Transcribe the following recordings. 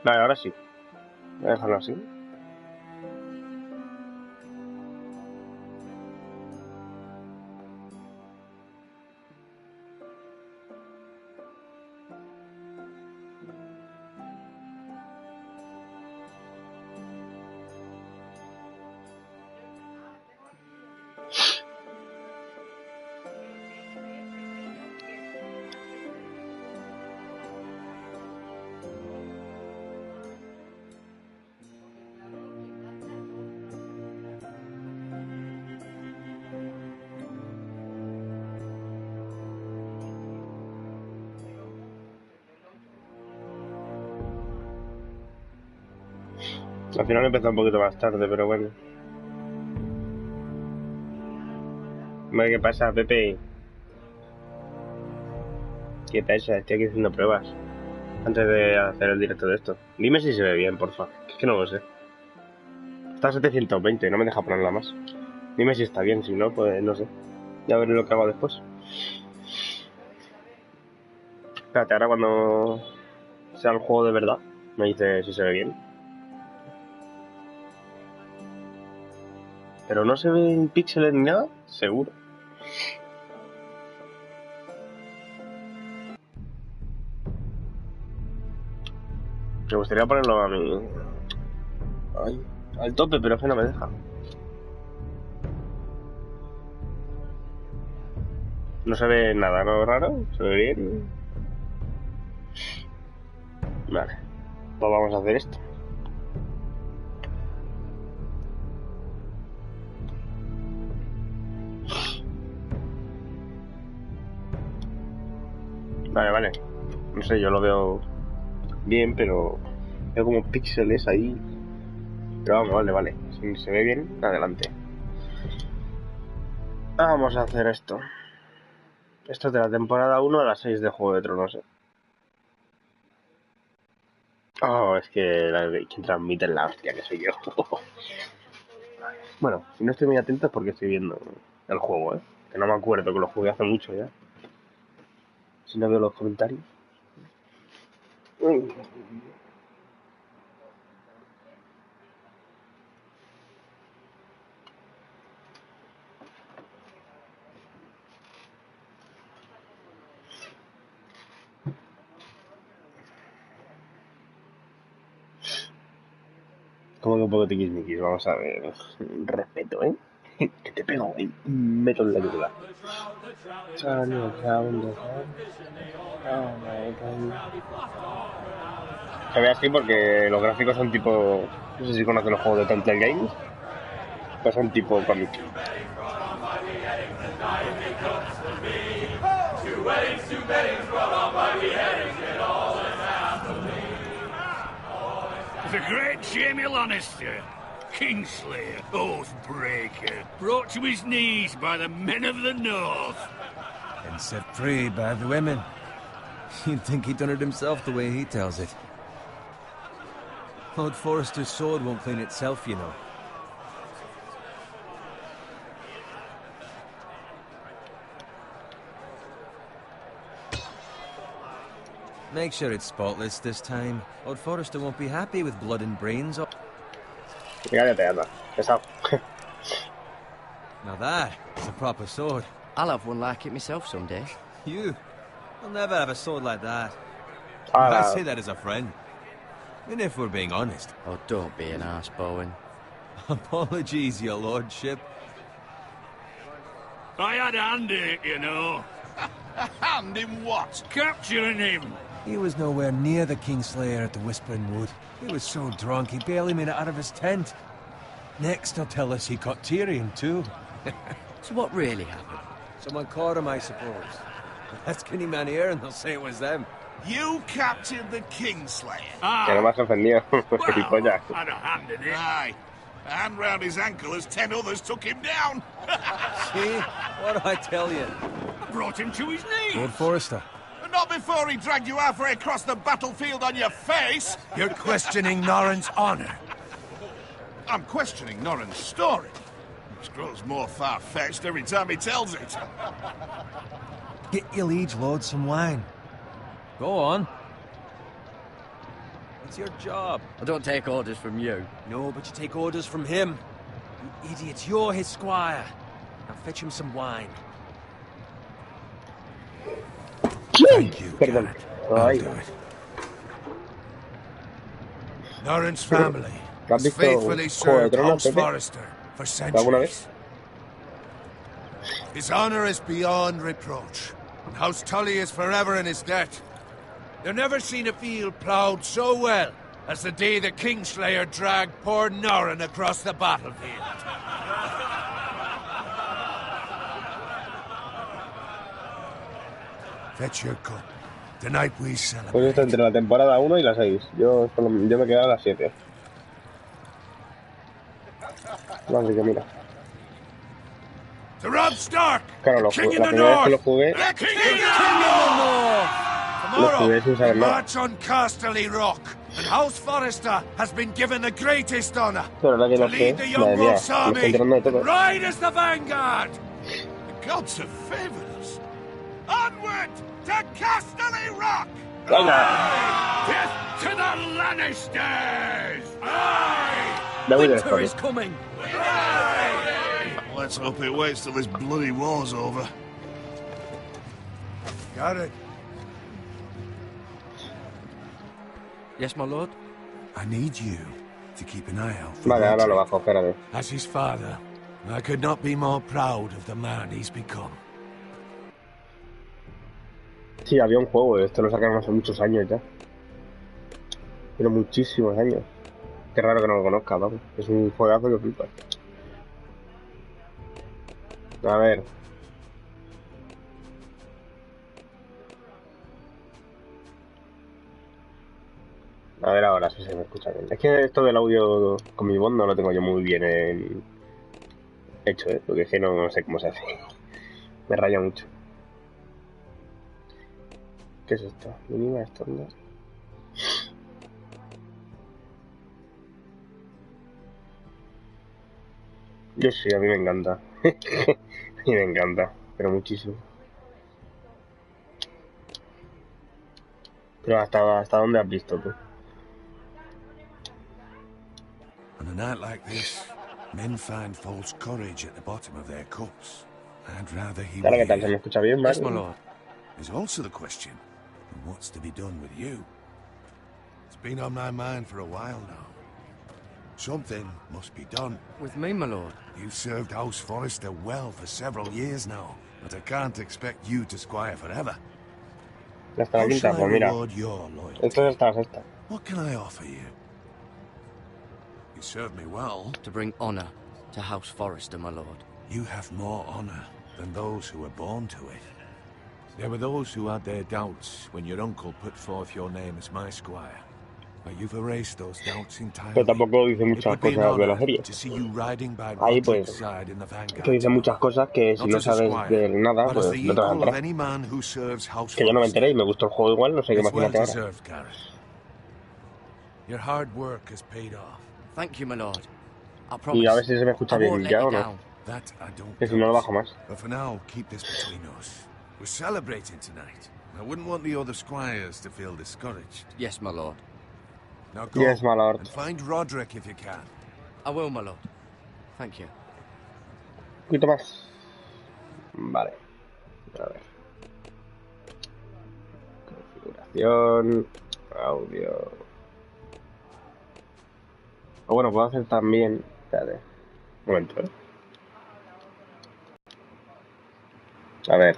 Vale, ahora sí. Voy a dejarlo así. Al final empezó un poquito más tarde, pero bueno. ¿Qué pasa, Pepe? ¿Qué pasa? Estoy aquí haciendo pruebas. Antes de hacer el directo de esto. Dime si se ve bien, porfa. Es que no lo sé. Está a 720, no me deja ponerla más. Dime si está bien, si no, pues no sé. Ya veré lo que hago después. Espérate, ahora cuando sea el juego de verdad, me dice si se ve bien. Pero no se ven píxeles ni nada, seguro. Me gustaría ponerlo a mi... Ay, al tope, pero es que no me deja. No se ve nada, ¿no? Raro. Se ve bien. Vale. Pues vamos a hacer esto. Vale. No sé, yo lo veo bien, pero veo como píxeles ahí. Pero vamos, vale. Si se ve bien, adelante. Vamos a hacer esto. Esto es de la temporada 1 a las 6 de Juego de Tronos, Oh, es que quien transmite la hostia que soy yo. Bueno, si no estoy muy atento es porque estoy viendo el juego, Que no me acuerdo, que lo jugué hace mucho ya. Si no veo los comentarios. ¿Cómo que un poco tiquismiquis? Vamos a ver. Respeto, Que te pego, meto en la yugular. Se ve así porque los gráficos son tipo... No sé si conocen los juegos de Telltale Games. Pues son tipo cómic. The great Jamie Lannister, Kingslayer, Oathbreaker, brought to his knees by the men of the North. And set free by the women. You'd think he'd done it himself the way he tells it. Lord Forrester's sword won't clean itself, you know. Make sure it's spotless this time. Lord Forrester won't be happy with blood and brains. Now that's a proper sword. I'll have one like it myself someday. You? I'll never have a sword like that. I say that as a friend. And if we're being honest. Oh, don't be an arse, Bowen. Apologies, your lordship. I had a hand in it, you know. A hand in what? Capturing him. He was nowhere near the Kingslayer at the Whispering Wood. He was so drunk he barely made it out of his tent. Next he'll tell us he caught Tyrion too. So what really happened? Someone caught him, I suppose. Ask any man here and they'll say it was them. You captured the Kingslayer? Que no me has ofendido, Well, had a hand in it. Aye. A hand round his ankle as 10 others took him down. See? What do I tell you? I brought him to his knees. Lord Forrester. Not before he dragged you halfway across the battlefield on your face. You're questioning Norrin's honor. I'm questioning Norrin's story. This grows more far-fetched every time he tells it. Get your liege lord some wine. Go on. It's your job. I don't take orders from you. No, but you take orders from him. You idiot, you're his squire. Now fetch him some wine. Thank you, Perdón. I'll Ay. do it. Norrin's family ¿Has has visto faithfully Juego de served Tronos, House Pepe? Forrester for ¿Alguna vez? centuries. His honor is beyond reproach, and House Tully is forever in his debt. They've never seen a field ploughed so well as the day the Kingslayer dragged poor Norrin across the battlefield. Fetch your cup. Tonight we Pues celebrate. esto entre la temporada 1 y la 6. Yo me quedé a las 7. Así que mira. To Rob Stark, Claro, the king in la the primera vez que lo north. jugué, The king in the north. lo jugué sin Tomorrow, saber we nada. march on Casterly Rock, and House Forrester has been given the greatest honor Pero ahora que to lo sé, lead the Young madre mía, Wolf's me estoy army enterando de todo. and ride as the vanguard. The gods have favored us. Onward to Casterly Rock! ¡Venga! Death to the Lannisters! Aye! Me voy de Winter is esto. coming. Let's hope it waits till this bloody war's over. Got it. Yes, my lord? I need you to keep an eye out for Vale, ahora lo Roderick. bajo, espérate. As his father, I could not be more proud of the man he's become. Sí, había un juego, esto lo sacaron hace muchos años ya. Pero muchísimos años. Qué raro que no lo conozca, vamos. Es un juegazo que flipas. A ver. A ver ahora si se me escucha bien. Es que esto del audio con mi voz no lo tengo yo muy bien hecho, ¿eh? Porque es que no sé cómo se hace. Me raya mucho. ¿Qué es esto? Mínima estándar. Yo sí, a mí me encanta. A mí me encanta, pero muchísimo. Pero hasta dónde has visto tú. On a night like this, men find false courage at the bottom of their cups. I'd rather he Claro, were ¿qué tal? ¿Se me here. escucha bien, Yes, Mark? my lord. Is also the question, what's to be done with you? It's been on my mind for a while now. Something must be done. With me, my lord. You've served House Forrester well for several years now, but I can't expect you to squire forever. Hasta la How quinta, shall I pues mira. reward your loyalty? Esto es hasta la sexta. What can I offer you? You served me well. To bring honor to House Forrester, my lord. You have more honor than those who were born to it. There were those who had their doubts when your uncle put forth your name as my squire. But you've erased those doubts entirely. Pero tampoco dice It muchas would be an cosas de la honor serie. to see you riding by Ahí, Roderick's pues, side in the vanguard Que dice muchas cosas que si Not no as a sabes squire, de nada, but as pues the no te vas a equal of enterar. any man who serves House Que yo no me Forrester. enteré y me gustó el juego igual, no sé qué It's well imagínate ahora. deserved, Gareth. Your hard work has paid off. Thank you, my lord. I Y promise. a ver si se me escucha I bien won't let ya you o no. down. That I don't Que si no lo doubt. bajo más. But for now, keep this between us. We're celebrating tonight. I wouldn't want the other squires to feel discouraged. Yes, my lord. Now go Yes, my lord. and find Roderick if you can. I will, my lord. Thank you. Un poquito más. Vale. A ver. Configuración. Audio. O bueno, puedo hacer también. Espérate. Un momento, ¿eh? A ver.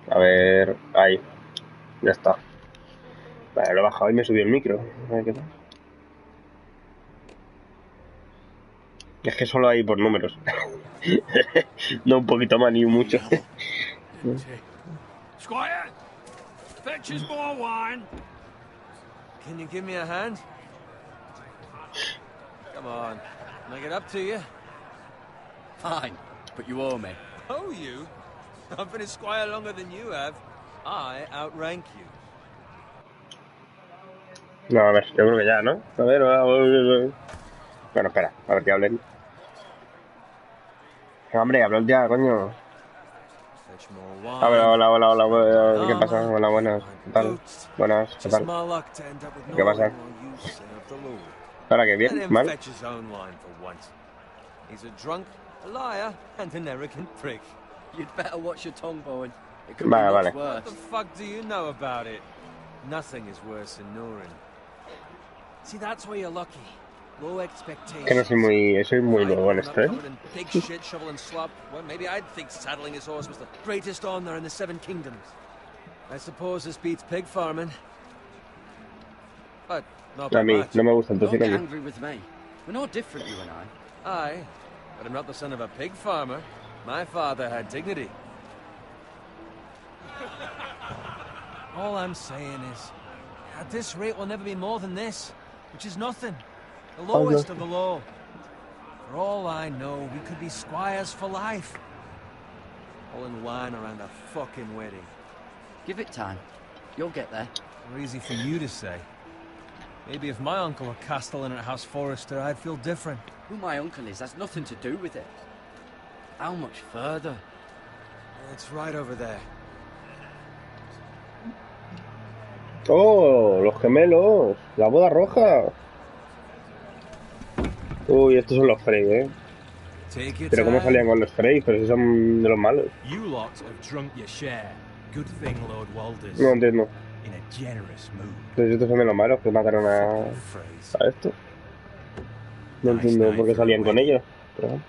A ver. Ahí. Ya está. Vale, lo he bajado y me subió el micro. A ver qué tal. Es que solo hay por números. No un poquito más ni mucho. Squire, fetch us more wine. Can you give me a hand? Come on. Make it up to you. Fine, but you owe me. Oh, you? I've been a squire longer than you have. I outrank you. No, a ver, yo creo que ya, ¿no? A ver, bueno, espera, a ver que hablen. Hombre, hablad ya, coño. A ver, hola, ¿qué pasa? Hola, buenas, ¿qué tal? Buenas, ¿qué tal? ¿Qué pasa? ¿Ahora qué bien? ¿Mal? He's a drunk, a liar, and an arrogant prick. You'd better watch your tongue, Bowen. It could be Vale, much vale. What worse. the fuck do you know about it? Nothing is worse than Nurin. See, that's why you're lucky. Low expectations. Que no soy muy I'd nuevo en grown up esto, ¿eh? covered in pig shit, shovel and slop. Well, maybe I'd think saddling his horse was the greatest honor in the Seven Kingdoms. I suppose this beats pig farming. But not A by mí, much. no me gusta el Don't tocino. get a mí. angry with me. We're no different, you and I. Aye, but I'm not the son of a pig farmer. My father had dignity. All I'm saying is, at this rate we'll never be more than this, which is nothing. The lowest of the low. For all I know, we could be squires for life. All in line around a fucking wedding. Give it time. You'll get there. Or easy for you to say. Maybe if my uncle were castellan at House Forrester, I'd feel different. Who my uncle is has nothing to do with it. How much further? It's right over there. ¡Oh! ¡Los gemelos! ¡La boda roja! Uy, estos son los Frey, ¿eh? Take your Pero ¿cómo time. salían con los Frey? Pero si son de los malos. You lot have drunk your share. Good thing Lord Walders. No entiendo. In a generous mood. Entonces estos son de los malos que mataron Phrase. a esto. No entiendo por qué salían con ellos. Pero...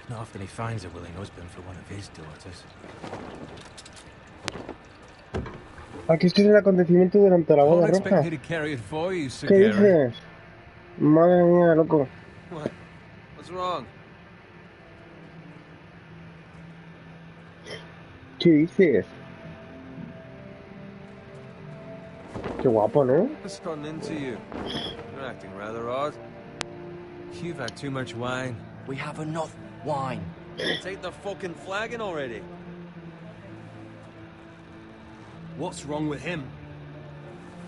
Not often he finds a willing husband for one of his daughters. Aquí esto es el acontecimiento durante la boda Don't expect roja. me to carry it for you, Sir ¿Qué Gary. dices? Madre mía, loco. What? What's wrong? ¿Qué dices? Qué guapo, ¿no? What's gotten into you? You're acting rather odd. You've had too much wine. We have enough wine. Take the fucking flagon already. What's wrong with him?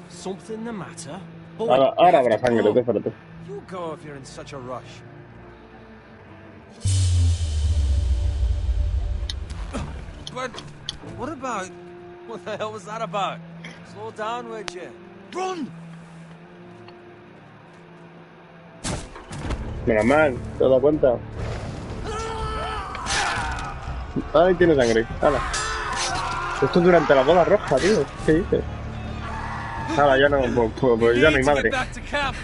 Something the matter? Ahora habrá sangre, tú espérate. You go if you're in such a rush. But what about... What the hell was that about? Slow down, would you? Run! Menos mal, te has dado cuenta. Ay, tiene sangre. Hala. Esto es durante la boda roja, tío. ¿Qué dices? Hala, ya no, pues ya no hay madre. Back to camp.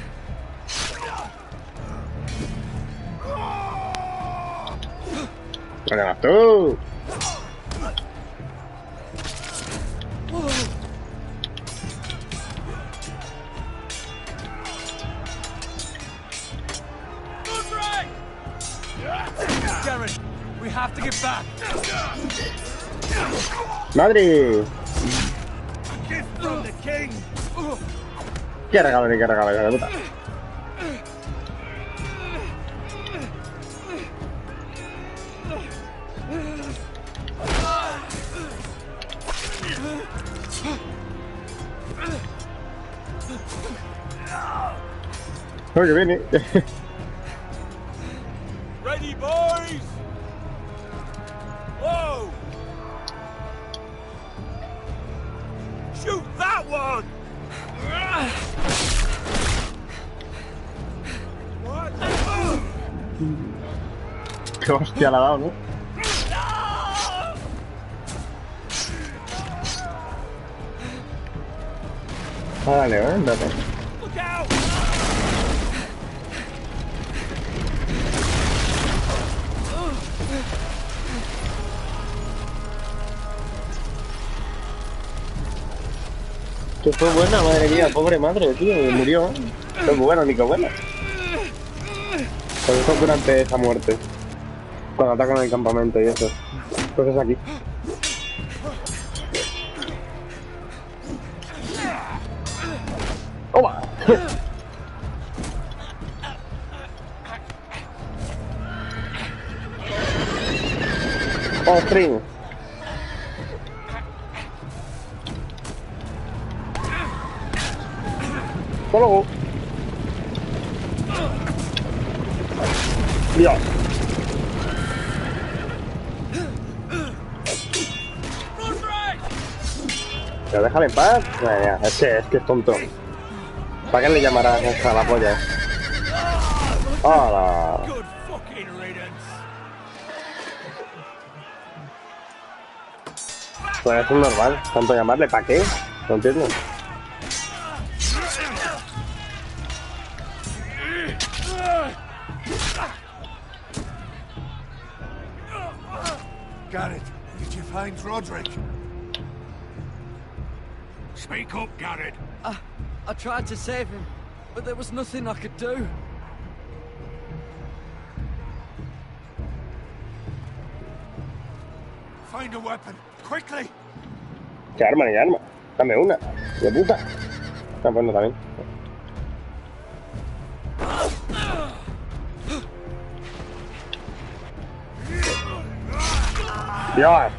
Venga, tú. Garen, we have to get back. ¡Madre! Gift from the king. ¡Qué regalo, hija de puta! ¡Oh, que viene! Ready, boys. Whoa! Shoot that one! What? ¡Qué hostia la ha dado, ¿no? Vale, ándate. Look out! Que fue buena, madre mía, pobre madre, tío, murió. No fue buena, ni que buena. Pues eso durante esa muerte. Cuando atacan el campamento y eso. Entonces aquí. ¡Toma! ¡Ostrín! Hasta luego. Dios. Pero déjale en paz. Es que es tonto. ¿Para qué le llamarás a la polla? ¡Hala! Good fucking riddance. Pues es un normal. ¿Tanto llamarle? ¿Para qué? No entiendo. Garrett, did you find Roderick? Speak up, Garrett. I tried to save him, but there was nothing I could do. Find a weapon, quickly! ¿Qué arma ni arma? Dame una. De puta. Ah, pues no, también. Dios.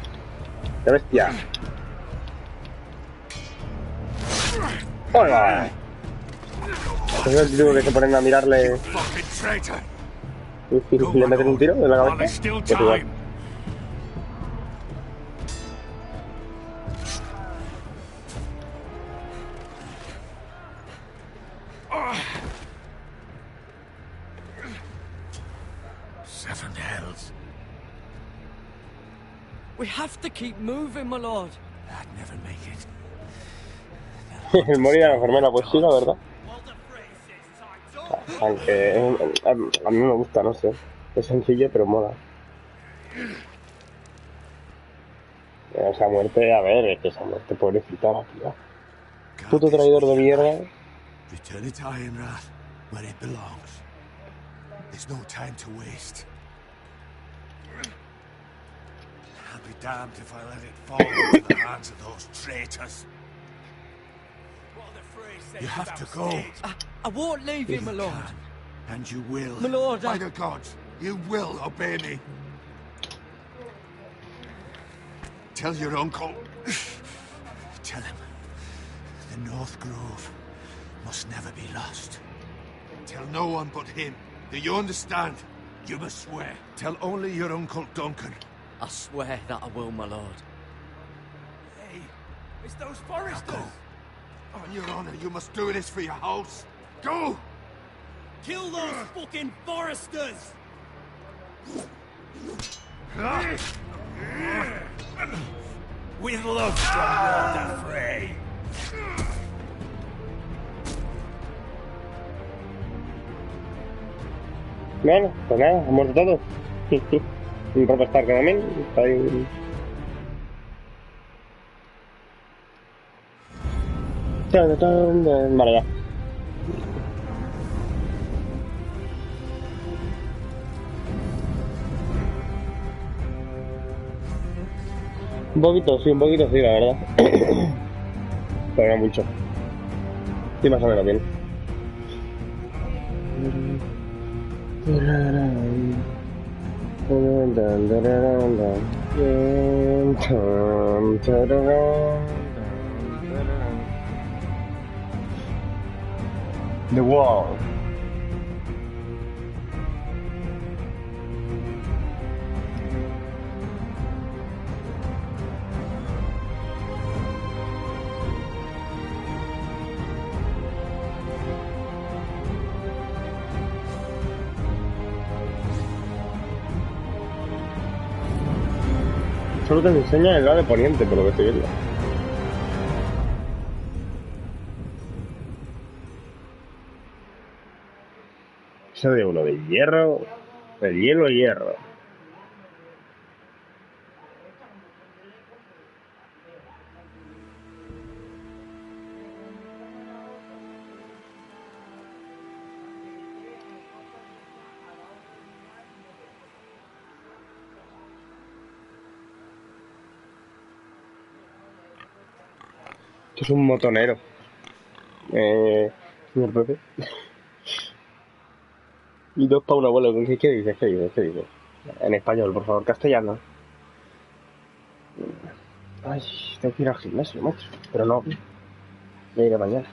¡Qué bestia! ¡Hola! Es el tío que se ponen a mirarle Fucking traitor! y le meten un tiro en la While there's cabeza. still Pues igual. time. Seven hells. We have to keep moving, my lord. I'd never make it. El morir a la enfermera, pues sí, la verdad. Aunque a mí me gusta, no sé. Es sencillo, pero mola. Esa muerte, a ver, es que esa muerte, pobrecita, la tía. Puto traidor de mierda. Return it to Ironrath, where it belongs. There's no time to waste. I'll be damned if I let it fall into the hands of those traitors. You have to go. I won't leave you, my lord. And you will. My lord, By the gods, you will obey me. Tell your uncle. Tell him. The North Grove must never be lost. Tell no one but him. Do you understand? You must swear. Tell only your Uncle Duncan. I swear that I will, my lord. Hey, it's those foresters. Go. On your honor, you must do this for your house. Go! Kill those fucking foresters! With love from Lord Frey. Bueno, pues nada, ha muerto todo. Un ropa Stark también. Está ahí. Vale, ya. Un poquito, sí, la verdad. Pero no mucho. Sí, más o menos bien. The Wall. Solo te enseña el lado de poniente, por lo que estoy viendo. Ese de uno de hierro, el hielo y hierro. Esto es un motonero. Señor Pepe. Y dos para un abuelo. ¿Qué dices? ¿Qué dices? En español, por favor, castellano. Ay, tengo que ir al gimnasio, macho. Pero no. Me iré mañana.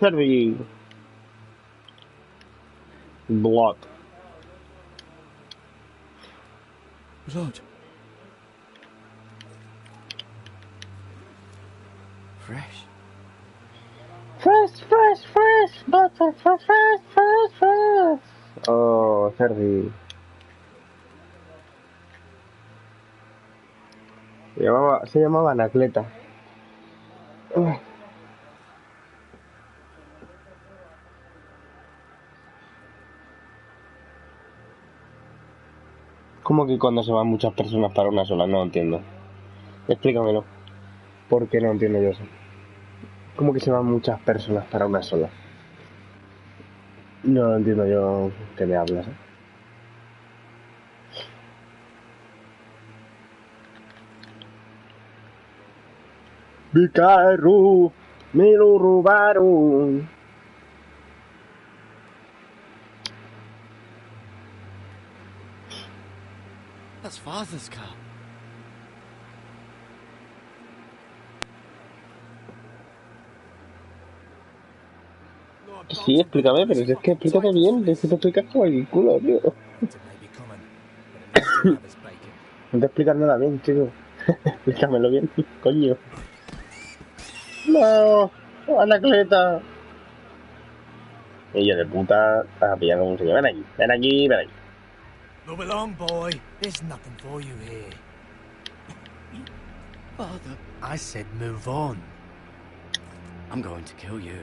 Cerdi. Blood. Blood. Fresh. Fresh. Blood, fresh. Oh, Cerdi. Se llamaba Anacleta. ¿Cómo que cuando se van muchas personas para una sola? No entiendo. Explícamelo. Porque no entiendo yo eso. ¿Cómo que se van muchas personas para una sola? No entiendo yo qué me hablas, ¿eh? Mi carro me lo robaron. That's Father's car. Sí, explícame, pero si es que explícate bien, es que te explicas como el culo, tío. No te explicas nada bien, chico. Explícamelo bien, coño. No, Anacleta. Ella de puta, estás pillando un señor. Ven aquí. Move along, boy. There's nothing for you here. Father, I said move on. I'm going to kill you.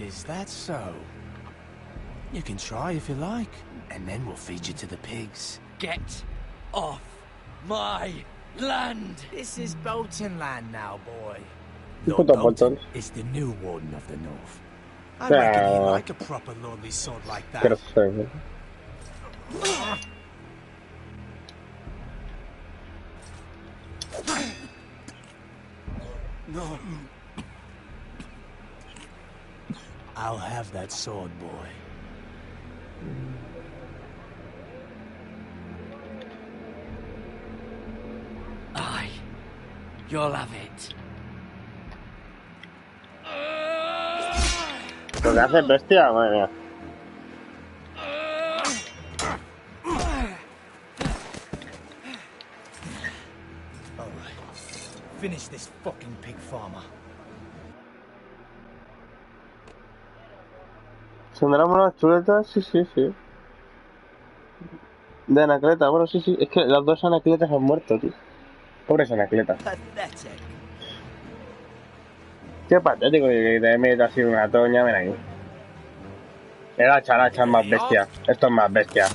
Is that so? You can try if you like, and then we'll feed you to the pigs. Get off my land! This is Bolton land now, boy. Puto Bolton. Is the new warden of the north. I reckon he like a proper lordly sword like that. Pero soy. No. I'll have that sword, boy. Aye. You'll have it. Lo que hace bestia, madre mía. All right. Finish this fucking pig farmer. ¿Sonarán las chuletas? Sí. De Anacleta, bueno, sí. Es que las dos Anacletas han muerto, tío. Pobres Anacletas. Pathetic. Qué patético que te metas así una toña, ven aquí. El hacha es más bestia. Esto es más bestia.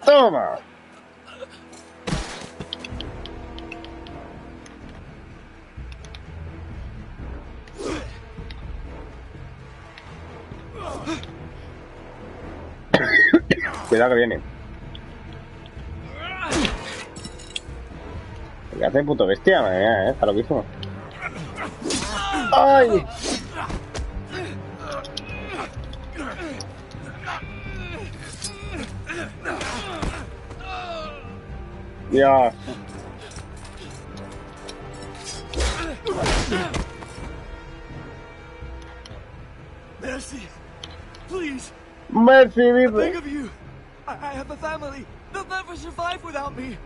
¡Toma! Cuidado que viene. ¿Qué hace puto bestia? Madre mía, está loquísimo. ¡Ay! Dios. Mercy, please. Mercy, I dice. beg of you. I have a family. They'll never survive without me.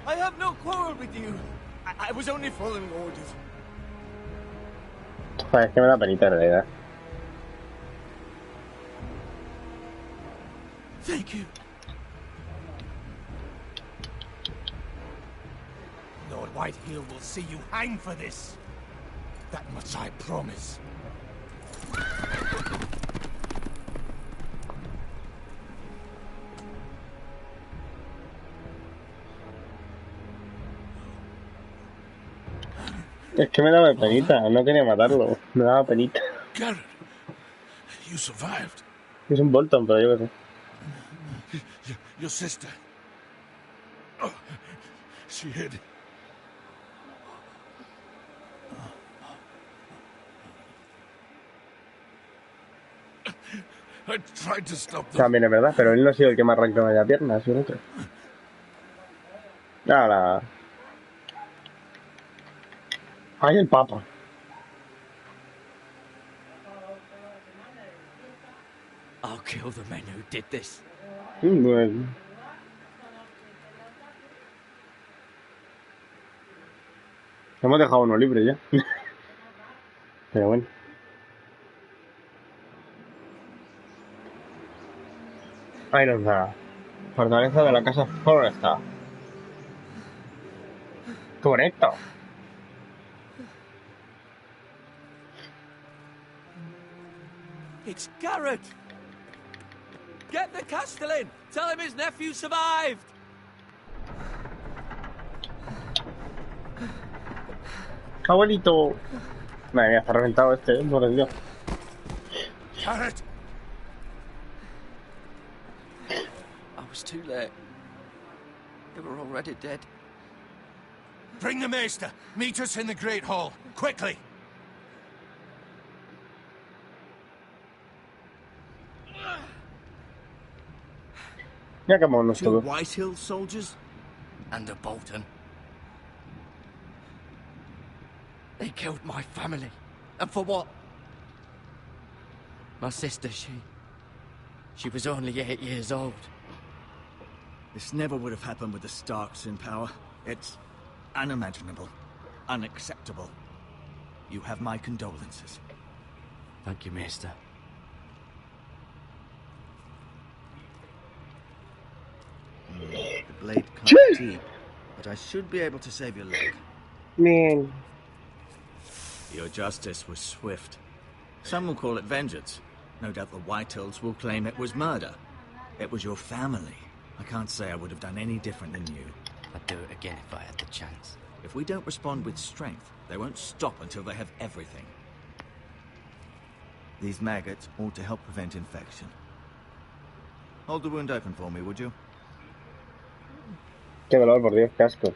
I have no quarrel with you. I was only following orders. Joder, es que me da penita en realidad. Thank you. Lord Whitehill will see you hang for this. That much I promise. Es que me daba penita, no quería matarlo. Me daba penita. Garrett, you survived. Es un Bolton, pero yo qué sé. Your sister. Oh, she hid. I tried to stop them. También es verdad, pero él no ha sido el que me arrancó la pierna, ha sido otro. Ahora. Ay, el Papa. I'll kill the men who did this. Bueno. Hemos dejado uno libre ya. Pero bueno. Ahí nos da. Fortaleza de la casa Forresta. Correcto. It's Garrett! Get the Castellan! Tell him his nephew survived! Abuelito. Madre mía, está reventado este, por Dios. Garrett! I was too late. They were already dead. Bring the maester. Meet us in the Great Hall. Quickly! Ya acabamos 2 todo. Whitehill soldiers? And a Bolton. They killed my family. And for what? My sister, she was only 8 years old. This never would have happened with the Starks in power. It's unimaginable. Unacceptable. You have my condolences. Thank you, Maester. The blade cut deep, but I should be able to save your leg. Man. Your justice was swift. Some will call it vengeance. No doubt the Whitehills will claim it was murder. It was your family. I can't say I would have done any different than you. I'd do it again if I had the chance. If we don't respond with strength, they won't stop until they have everything. These maggots ought to help prevent infection. Hold the wound open for me, would you? Qué dolor, por Dios, qué asco.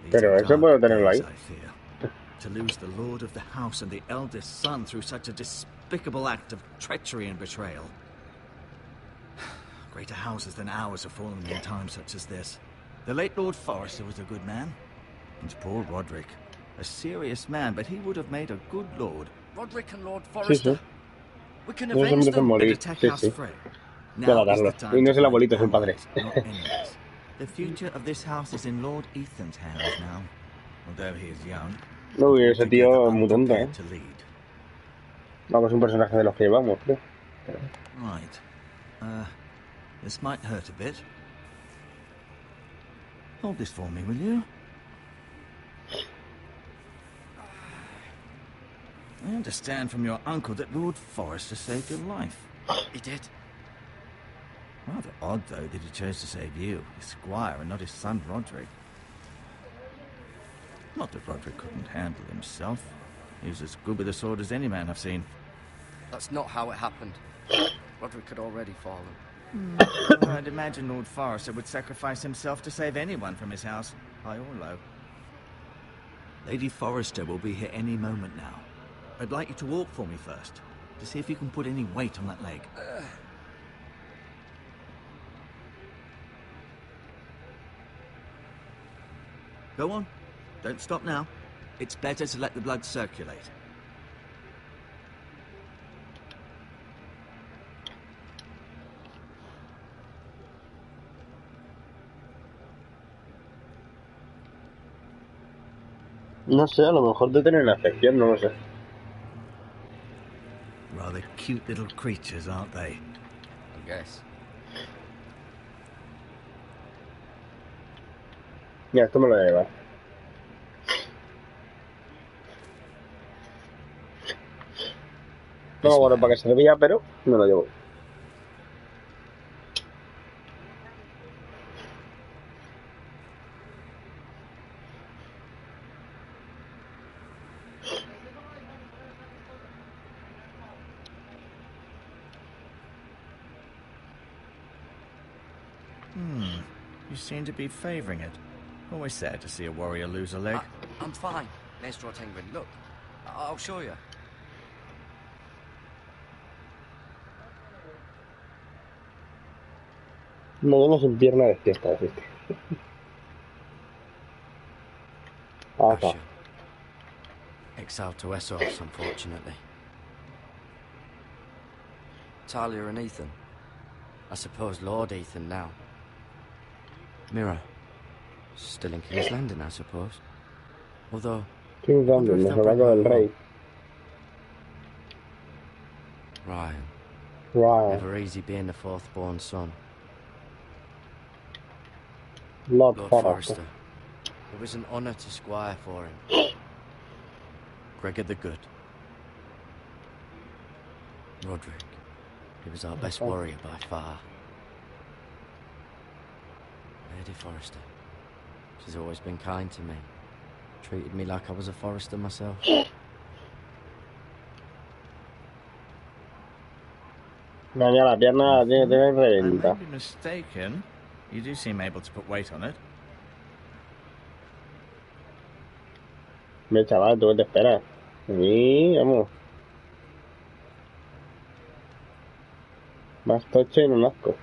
Pero eso puedo tenerlo ahí. To lose the lord of the house and the eldest son through such a despicable act of treachery and betrayal. Greater houses than ours have fallen in times such as this. The late Lord Forrester was a good man. And poor Roderick. A serious man, but he would have made a good lord. Roderick and Lord Sí, Forrester. sí. We can No se avenge merecen them. morir. Attack Sí, House sí. Frey. De Now is matarlo. the time Y no es el to abuelito, es find el padre. allies, not enemies. The future of this house is in Lord Ethan's hands now. Although he is young. Uy, ese tío es muy tonto, unprepared to lead. Vamos, es un personaje de los que llevamos, creo. Right. This might hurt a bit. Hold this for me, will you? I understand from your uncle that Lord Forrester saved your life. He did. Rather odd, though, that he chose to save you, his squire, and not his son Roderick. Not that Roderick couldn't handle himself. He was as good with a sword as any man I've seen. That's not how it happened. Roderick had already fallen. Well, I'd imagine Lord Forrester would sacrifice himself to save anyone from his house, high or low. Lady Forrester will be here any moment now. I'd like you to walk for me first, to see if you can put any weight on that leg. Go on. Don't stop now. It's better to let the blood circulate. No sé, a lo mejor te tiene una afección, no lo sé. Rather cute little creatures, aren't they? I guess. Ya, esto me lo voy a llevar. No me acuerdo para qué servía, pero me lo llevo. You seem to be favoring it. Always sad to see a warrior lose a leg. I'm fine. Maestro Tengrin, look. I'll show you. Mañana sin pierna despierta, ¿viste? Acá. Exiled to Essos, unfortunately. Talia and Ethan. I suppose Lord Ethan now. Mira. Still in King's Landing, I suppose. Although... King's Landing, me sobrado del rey. Ryan. Ryan. Never easy being the fourth-born son. Lord Forrester. Forrester. It was an honour to squire for him. Gregor the Good. Roderick. He was our best warrior by far. Lady Forrester. She's always been kind to me. Treated me like I was a Forrester myself. Mañana la pierna tiene I reventa. may be mistaken. You do seem able to put weight on it. Ve, chaval, tú que te esperas. Sí, vamos. Más tocho y no nazco.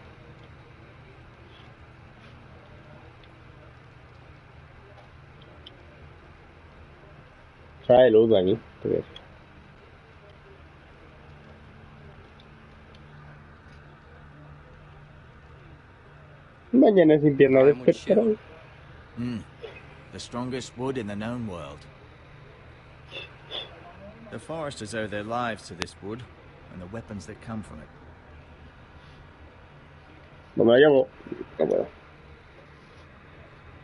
Trae luz de aquí. ¿Tú ves? Mañana sin pierna despertará. The strongest wood in the known world. The Foresters owe their lives to this wood and the weapons that come from it. No me lo llevo. No puedo.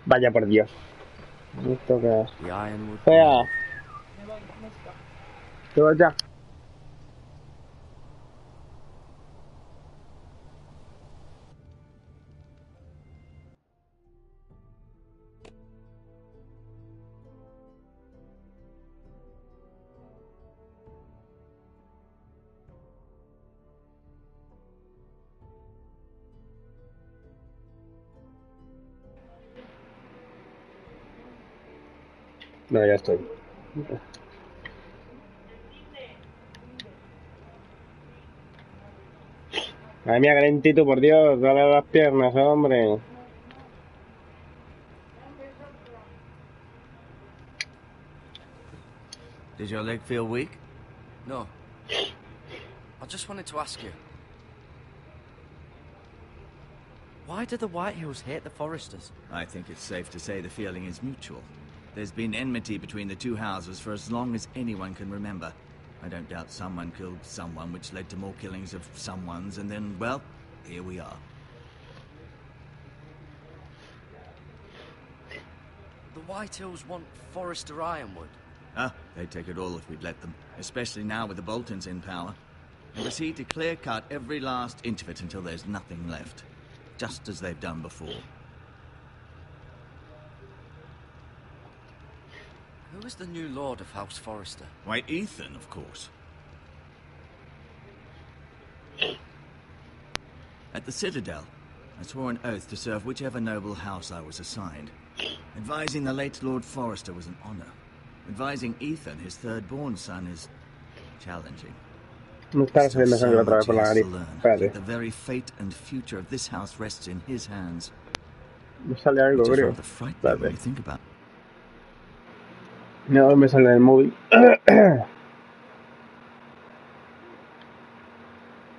Vaya por Dios. Esto que es. The Ironwood. Sea. ¿Qué vas ya? No, ya estoy. Madre mía, calentito, por Dios, dale a las piernas, hombre. Did your leg feel weak? No. I just wanted to ask you. Why do the Whitehills hate the Foresters? I think it's safe to say the feeling is mutual. There's been enmity between the two houses for as long as anyone can remember. I don't doubt someone killed someone, which led to more killings of someones, and then, well, here we are. The Whitehills want Forrester Ironwood. Ah, they'd take it all if we'd let them, especially now with the Boltons in power. And proceed to clear-cut every last inch of it until there's nothing left. Just as they've done before. Who is the new Lord of House Forrester? Why, Ethan, of course. At the Citadel, I swore an oath to serve whichever noble house I was assigned. Advising the late Lord Forrester was an honor. Advising Ethan, his third-born son, is challenging. Me está saliendo sangre otra vez por la nariz. Espérate. The very fate and future of this house rests in his hands. Me sale algo, Which is creo. rather frightening when you think about it. No, me sale en el móvil.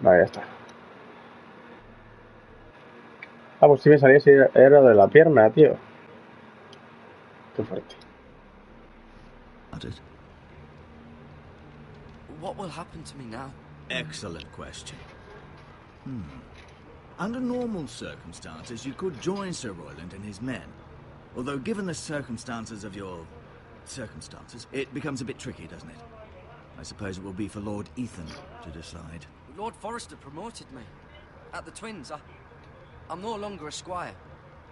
Vale, ya está. Ah, pues sí me salía si era de la pierna, tío. Qué fuerte. What will happen to me now? Excellent question. Under normal circumstances, you could join Sir Royland and his men. Although, given the circumstances of your circumstances, it becomes a bit tricky, doesn't it? I suppose it will be for Lord Ethan to decide. Lord Forrester promoted me. At the Twins, I'm no longer a squire,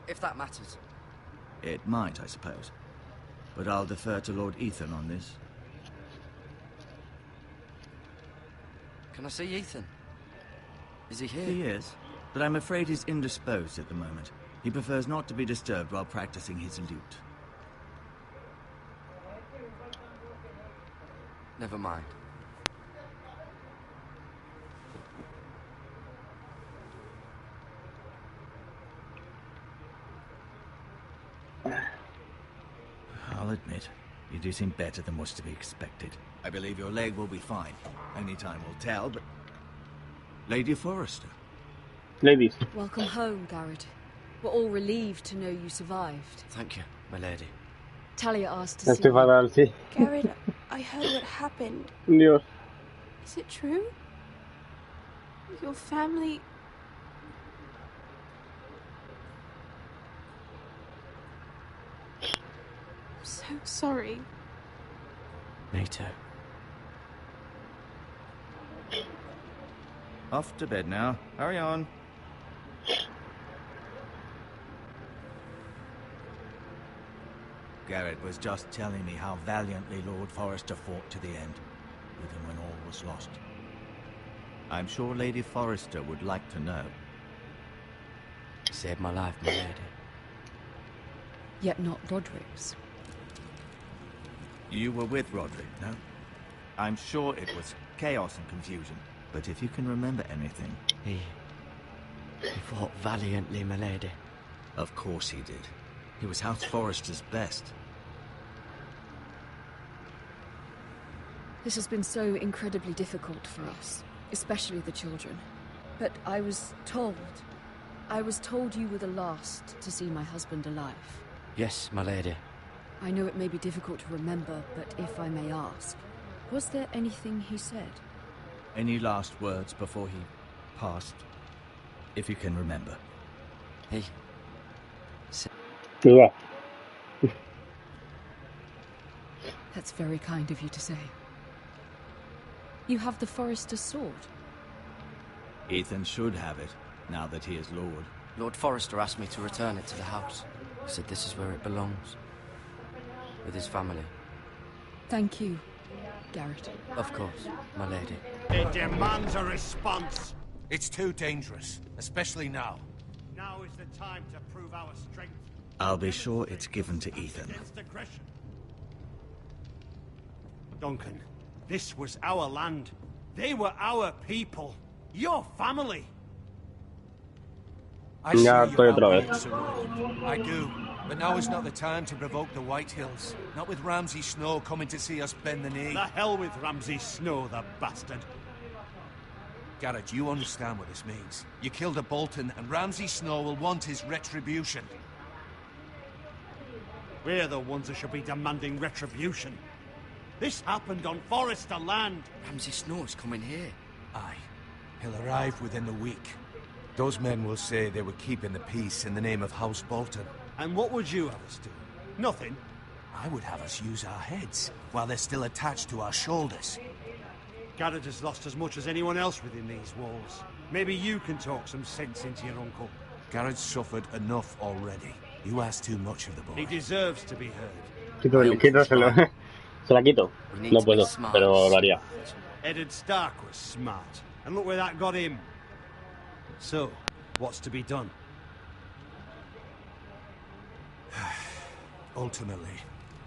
if that matters. It might, I suppose. But I'll defer to Lord Ethan on this. Can I see Ethan? Is he here? He is, but I'm afraid he's indisposed at the moment. He prefers not to be disturbed while practicing his lute. Never mind. I'll admit, you do seem better than was to be expected. I believe your leg will be fine. Only time will tell, but... Lady Forrester. Ladies. Welcome home, Garrett. We're all relieved to know you survived. Thank you, my lady. Talia asked to see Estoy you. fatal, sí. Garrett, I heard what happened. Dios. Is it true? Your family... I'm so sorry. Me too. Off to bed now. Hurry on. Garrett was just telling me how valiantly Lord Forrester fought to the end, even when all was lost. I'm sure Lady Forrester would like to know. Saved my life, my lady. Yet not Roderick's. You were with Roderick, no? I'm sure it was chaos and confusion, but if you can remember anything... He fought valiantly, my lady. Of course he did. He was House Forrester's best. This has been so incredibly difficult for us, especially the children. But I was told you were the last to see my husband alive. Yes, my lady. I know it may be difficult to remember, but if I may ask, was there anything he said? Any last words before he passed? If you can remember. He... Yeah. That's very kind of you to say. You have the Forrester's sword. Ethan should have it, now that he is Lord. Lord Forrester asked me to return it to the house. He said this is where it belongs. With his family. Thank you, Garrett. Of course, my lady. It demands a response. It's too dangerous, especially now. Now is the time to prove our strength. I'll be sure it's given to Ethan. Against aggression. Duncan, this was our land. They were our people. Your family. I see Ya you estoy otra outweight vez. Sir Roland. I do. But now is not the time to provoke the White Hills. Not with Ramsay Snow coming to see us bend the knee. The hell with Ramsay Snow, the bastard. Garrett, you understand what this means. You killed a Bolton, and Ramsay Snow will want his retribution. We're the ones that should be demanding retribution. This happened on Forrester land. Ramsay Snow is coming here. Aye. He'll arrive within the week. Those men will say they were keeping the peace in the name of House Bolton. And what would you have us do? Nothing. I would have us use our heads, while they're still attached to our shoulders. Garrett has lost as much as anyone else within these walls. Maybe you can talk some sense into your uncle. Garrett's suffered enough already. You ask too much of the boy. He deserves to be heard. Se la quito. No puedo, pero lo haría. Eddard Stark was smart, and look where that got him. So, what's to be done? Ultimately,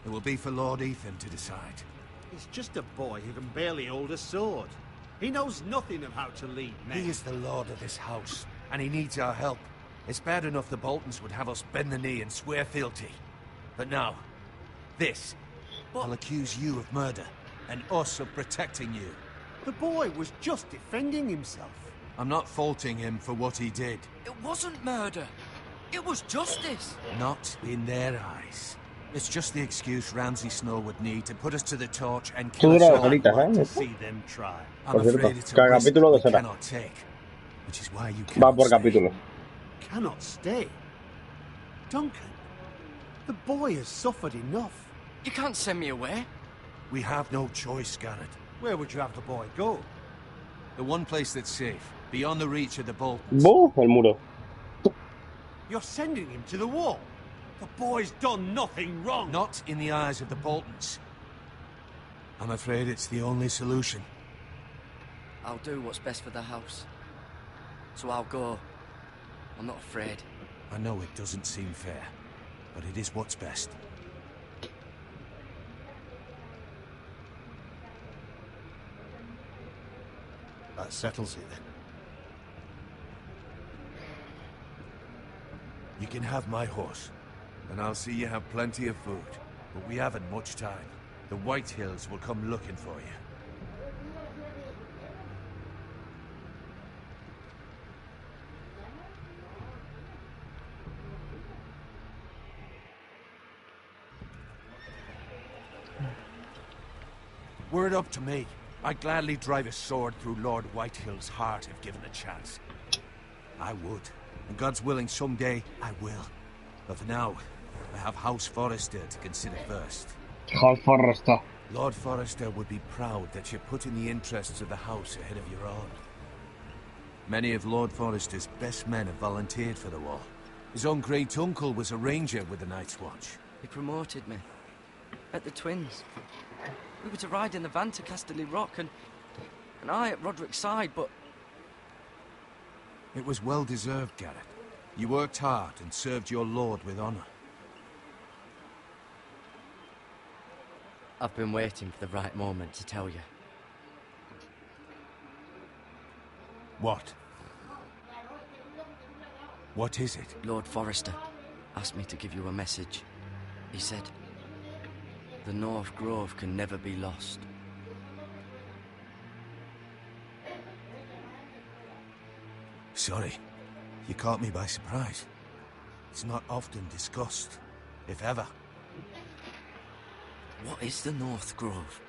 it will be for Lord Ethan to decide. He's just a boy who can barely hold a sword. He knows nothing of how to lead men. He is the lord of this house, and he needs our help. It's bad enough the Boltons would have us bend the knee and swear fealty. But now, this. I'll accuse you of murder, and us of protecting you. The boy was just defending himself. I'm not faulting him for what he did. It wasn't murder. It was justice. Not in their eyes. It's just the excuse Ramsay Snow would need to put us to the torch and kill us Dura all. las horitas, To ¿eh? see them try. I'm Por cierto, afraid it's a cada risk capítulo we 2 horas. cannot take, which is why you Va cannot por stay. capítulo. Cannot stay. Duncan, the boy has suffered enough. You can't send me away. We have no choice, Garrett. Where would you have the boy go? The one place that's safe, beyond the reach of the Boltons. El muro. You're sending him to the wall. The boy's done nothing wrong. Not in the eyes of the Boltons. I'm afraid it's the only solution. I'll do what's best for the house. So I'll go. I'm not afraid. I know it doesn't seem fair, but it is what's best. That settles it then. You can have my horse, and I'll see you have plenty of food. But we haven't much time. The White Hills will come looking for you. Word up to me. I'd gladly drive a sword through Lord Whitehill's heart if given a chance. I would. And God's willing, someday I will. But for now, I have House Forrester to consider first. House Forrester. Lord Forrester would be proud that you're putting the interests of the house ahead of your own. Many of Lord Forrester's best men have volunteered for the war. His own great-uncle was a ranger with the Night's Watch. He promoted me. At the Twins. We were to ride in the van to Casterly Rock, and I at Roderick's side, but... It was well-deserved, Garrett. You worked hard and served your lord with honor. I've been waiting for the right moment to tell you. What? What is it? Lord Forrester asked me to give you a message. He said, the North Grove can never be lost. Sorry, you caught me by surprise. It's not often discussed, if ever. What is the North Grove?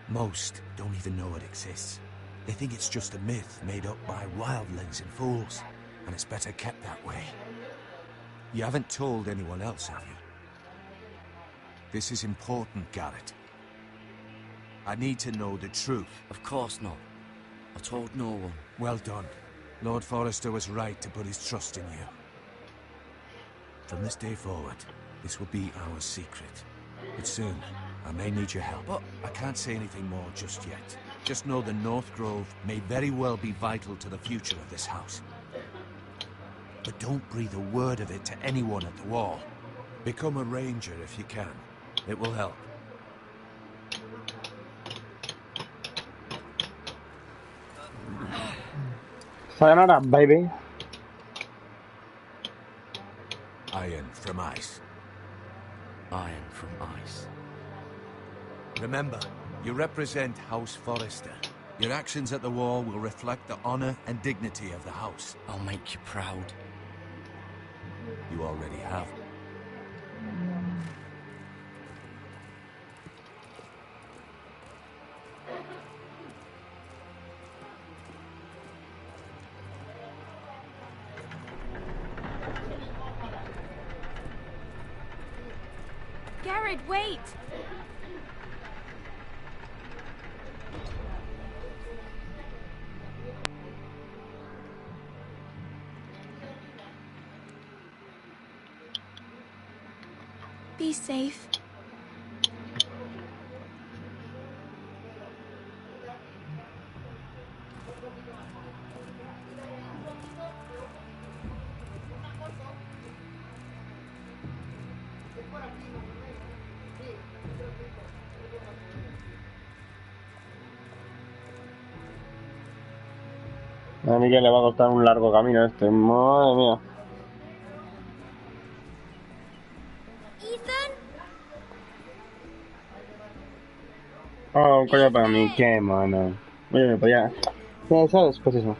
Most don't even know it exists. They think it's just a myth made up by wildlings and fools, and it's better kept that way. You haven't told anyone else, have you? This is important, Garrett. I need to know the truth. Of course not. I told no one. Well done. Lord Forrester was right to put his trust in you. From this day forward, this will be our secret. But soon, I may need your help. But I can't say anything more just yet. Just know the North Grove may very well be vital to the future of this house. But don't breathe a word of it to anyone at the wall. Become a ranger if you can. It will help. Sayonara, baby. Iron from ice. Iron from ice. Remember, you represent House Forrester. Your actions at the wall will reflect the honor and dignity of the house. I'll make you proud. You already have. Garrett, wait! Be safe. A mí que le va a costar un largo camino este, madre mía. Ethan? Oh, un coño para mí, qué mono. Oye, me podía... ¿Sabes? Pues eso.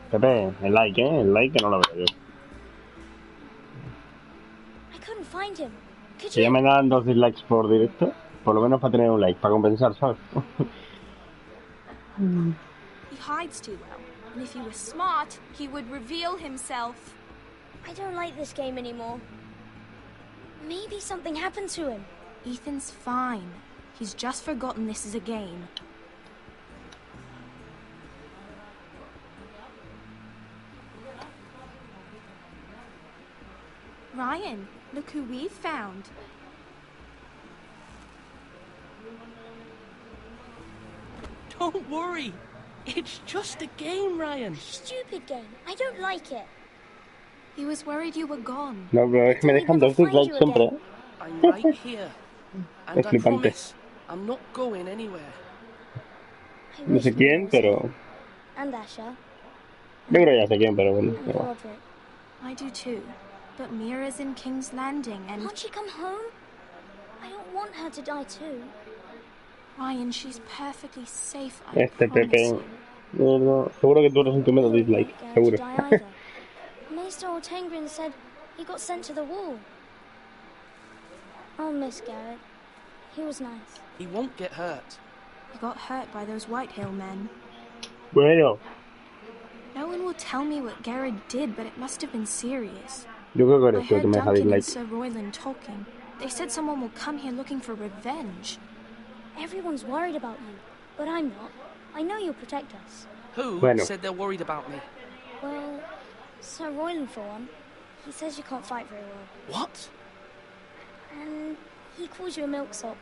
Pepe, el like, el like que no lo veo yo. I couldn't find him. Could Si ya me dan 2 dislikes por directo, por lo menos para tener un like, para compensar, ¿sabes? He hides too well, and if he was smart, he would reveal himself. I don't like this game anymore. Maybe something happened to him. Ethan's fine. He's just forgotten this is a game. Ryan, look who we've found. Don't worry. It's just a game, Ryan. Stupid game. I don't like it. He was worried you were gone. No, pero es que me dejan 2 dislikes siempre. I'm right here. And Es I flipante. promise, I'm not going anywhere. No sé quién, pero... And Asher. Yo creo que ya sé quién, pero bueno. And Roderick. I do too. But Mira's in King's Landing and... Can't she come home? I don't want her to die too. Ryan, she's perfectly safe, I Este promise Pepe... you. No, seguro que tú eres un que me da dislike. Seguro. Maester Ortengrin said he got sent to the wall. I'll miss Garrett. He was nice. He won't get hurt. He got hurt by those Whitehill men. Bueno. No one will tell me what Garrett did, but it must have been serious. Yo creo que I eres tú que heard me deja Duncan and dislike. Sir Royland talking. They said someone will come here looking for revenge. Everyone's worried about you, but I'm not. I know you'll protect us. Who said they're worried about me? Well, Sir Royland for one. He says you can't fight very well. What? And he calls you a milksop.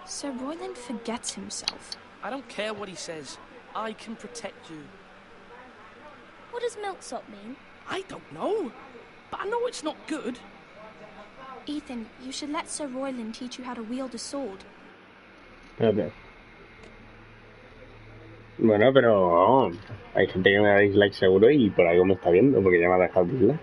Sir Royland forgets himself. I don't care what he says. I can protect you. What does milksop mean? I don't know. But I know it's not good. Ethan, you should let Sir Royland teach you how to wield a sword. Espérate. Bueno, pero hay gente que me da dislike seguro y por algo me está viendo, porque ya me ha dejado dislike.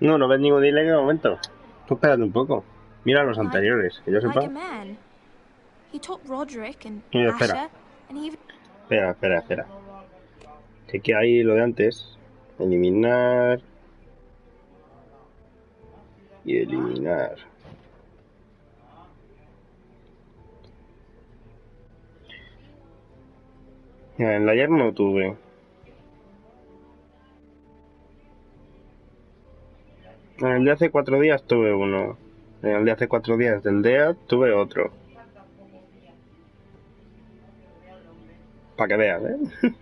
No ves ningún dislike de momento. Tú espérate un poco. Mira los anteriores, que yo sepa. He taught Roderick and Mira, Asher, and he even... Espera. Chequea ahí lo de antes. Eliminar. Y eliminar. Mira, en el ayer no tuve. En el de hace 4 días tuve uno. En el de hace 4 días del DEA tuve otro. Para que veas, ¿eh?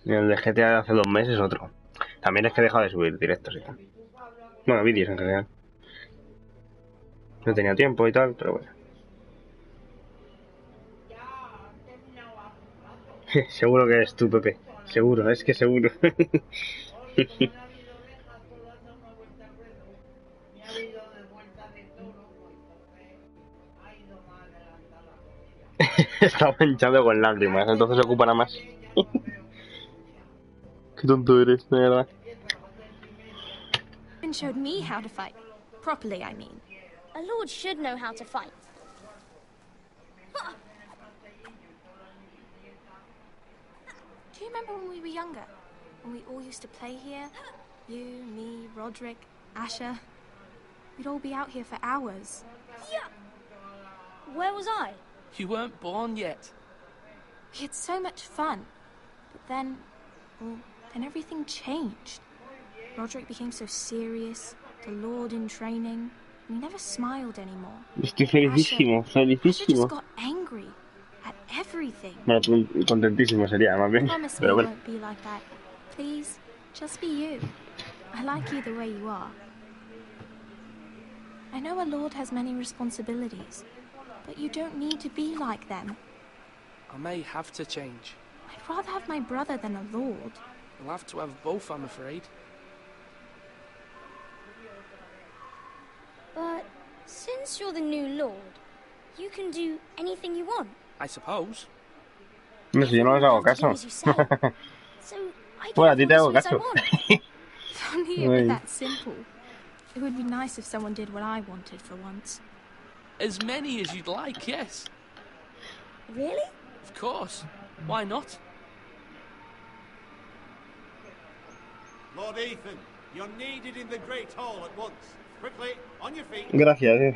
En el de GTA de hace 2 meses otro. También es que he dejado de subir directos y tal. Bueno, vídeos en general. No tenía tiempo y tal, pero bueno. Seguro que eres tú, Pepe. Seguro, es que seguro. Está manchado con lágrimas, entonces ocupará más. Qué tonto eres, de verdad. showed me how to fight. Properly, I mean. A lord should know how to fight. Do you remember when we were younger? When we all used to play here? You, me, Roderick, Asher. We'd all be out here for hours. Yeah. Where was I? You weren't born yet. We had so much fun. But then, well, then everything changed. Roderick became so serious, the Lord in training, and he never smiled anymore. Estoy felicísimo, Asher just got angry at everything. Bueno, contentísimo sería, más bien. Promise me Pero you bueno. won't be like that. Please, just be you. I like you the way you are. I know a lord has many responsibilities, but you don't need to be like them. I may have to change. I'd rather have my brother than a lord. I'll have to have both, I'm afraid. But since you're the new lord, you can do anything you want. I suppose. No sé, yo no les hago caso. So I Bueno, a do ti te hago what I caso. want. If only it were that simple. It would be nice if someone did what I wanted for once. As many as you'd like, yes. Really? Of course. Why not? Lord Ethan, you're needed in the Great Hall at once. Quickly, on your feet. Gracias.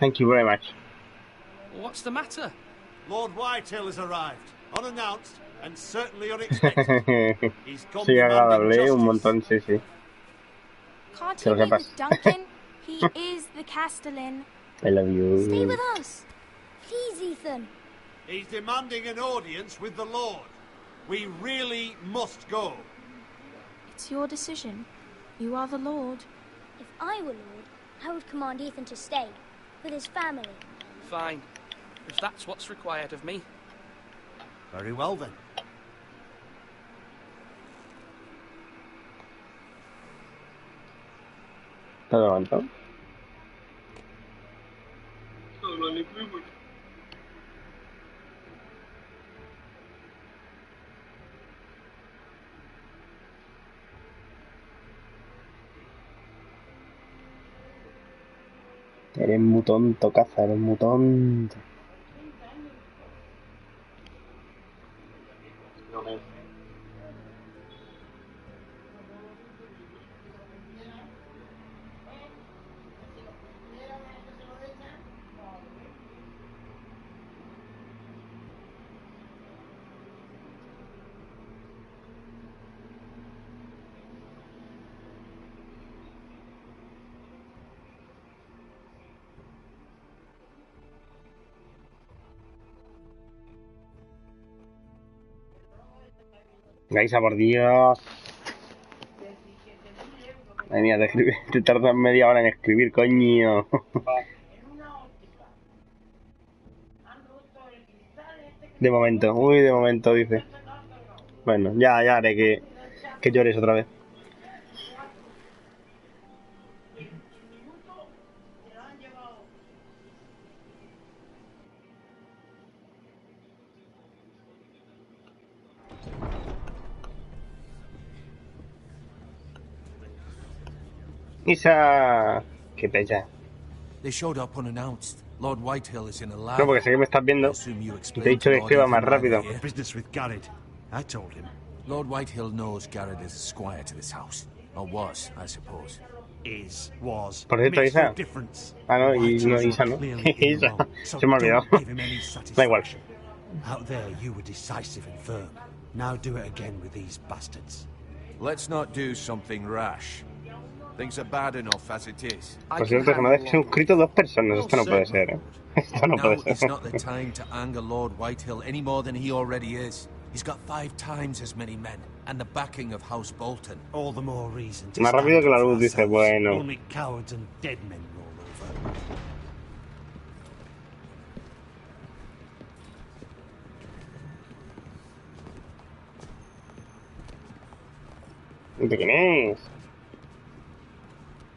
Thank you very much. What's the matter? Lord Whitehill has arrived, unannounced and certainly unexpected. He's come Sí, agradable, demanding un justice. montón, sí, sí. Can't Que you lo meet with sepas. Duncan? He is the Castellan. I love you. Stay with us. Please, Ethan. He's demanding an audience with the Lord. We really must go. It's your decision. You are the Lord. If I were Lord, I would command Ethan to stay with his family. Fine. If that's what's required of me. Very well then. ¿Todo levantado? Eres muy tonto, caza, eres muy tonto. Gaisa, por Dios. Ay, mía, te tardas media hora en escribir, coño. De momento, dice. Bueno, ya haré que llores otra vez. Isa, qué pecha. They showed up unannounced. Lord Whitehill is in a lab. No, porque sé que me estás viendo. Y te he dicho que escriba más rápido. Business with Garrett. I told him. Lord Whitehill knows Garrett is a squire to this house. Or was, I suppose. Was. Por cierto, Isa. Ah, no, Isa no. Isa. Se me ha olvidado. Da igual. Out there you were decisive and firm. Now do it again with these bastards. Let's not do something rash. Things are bad enough as it is. Por cierto, que me han suscrito 2 personas. Esto no puede ser, ¿eh? Esto no puede Now ser. is not the time to anger Lord Whitehill any more than he already is. He's got 5 times as many men, and the backing of House Bolton. All the more reason to Más rápido que la luz, dice, bueno. Only cowards and dead men roll over. ¿De quién es?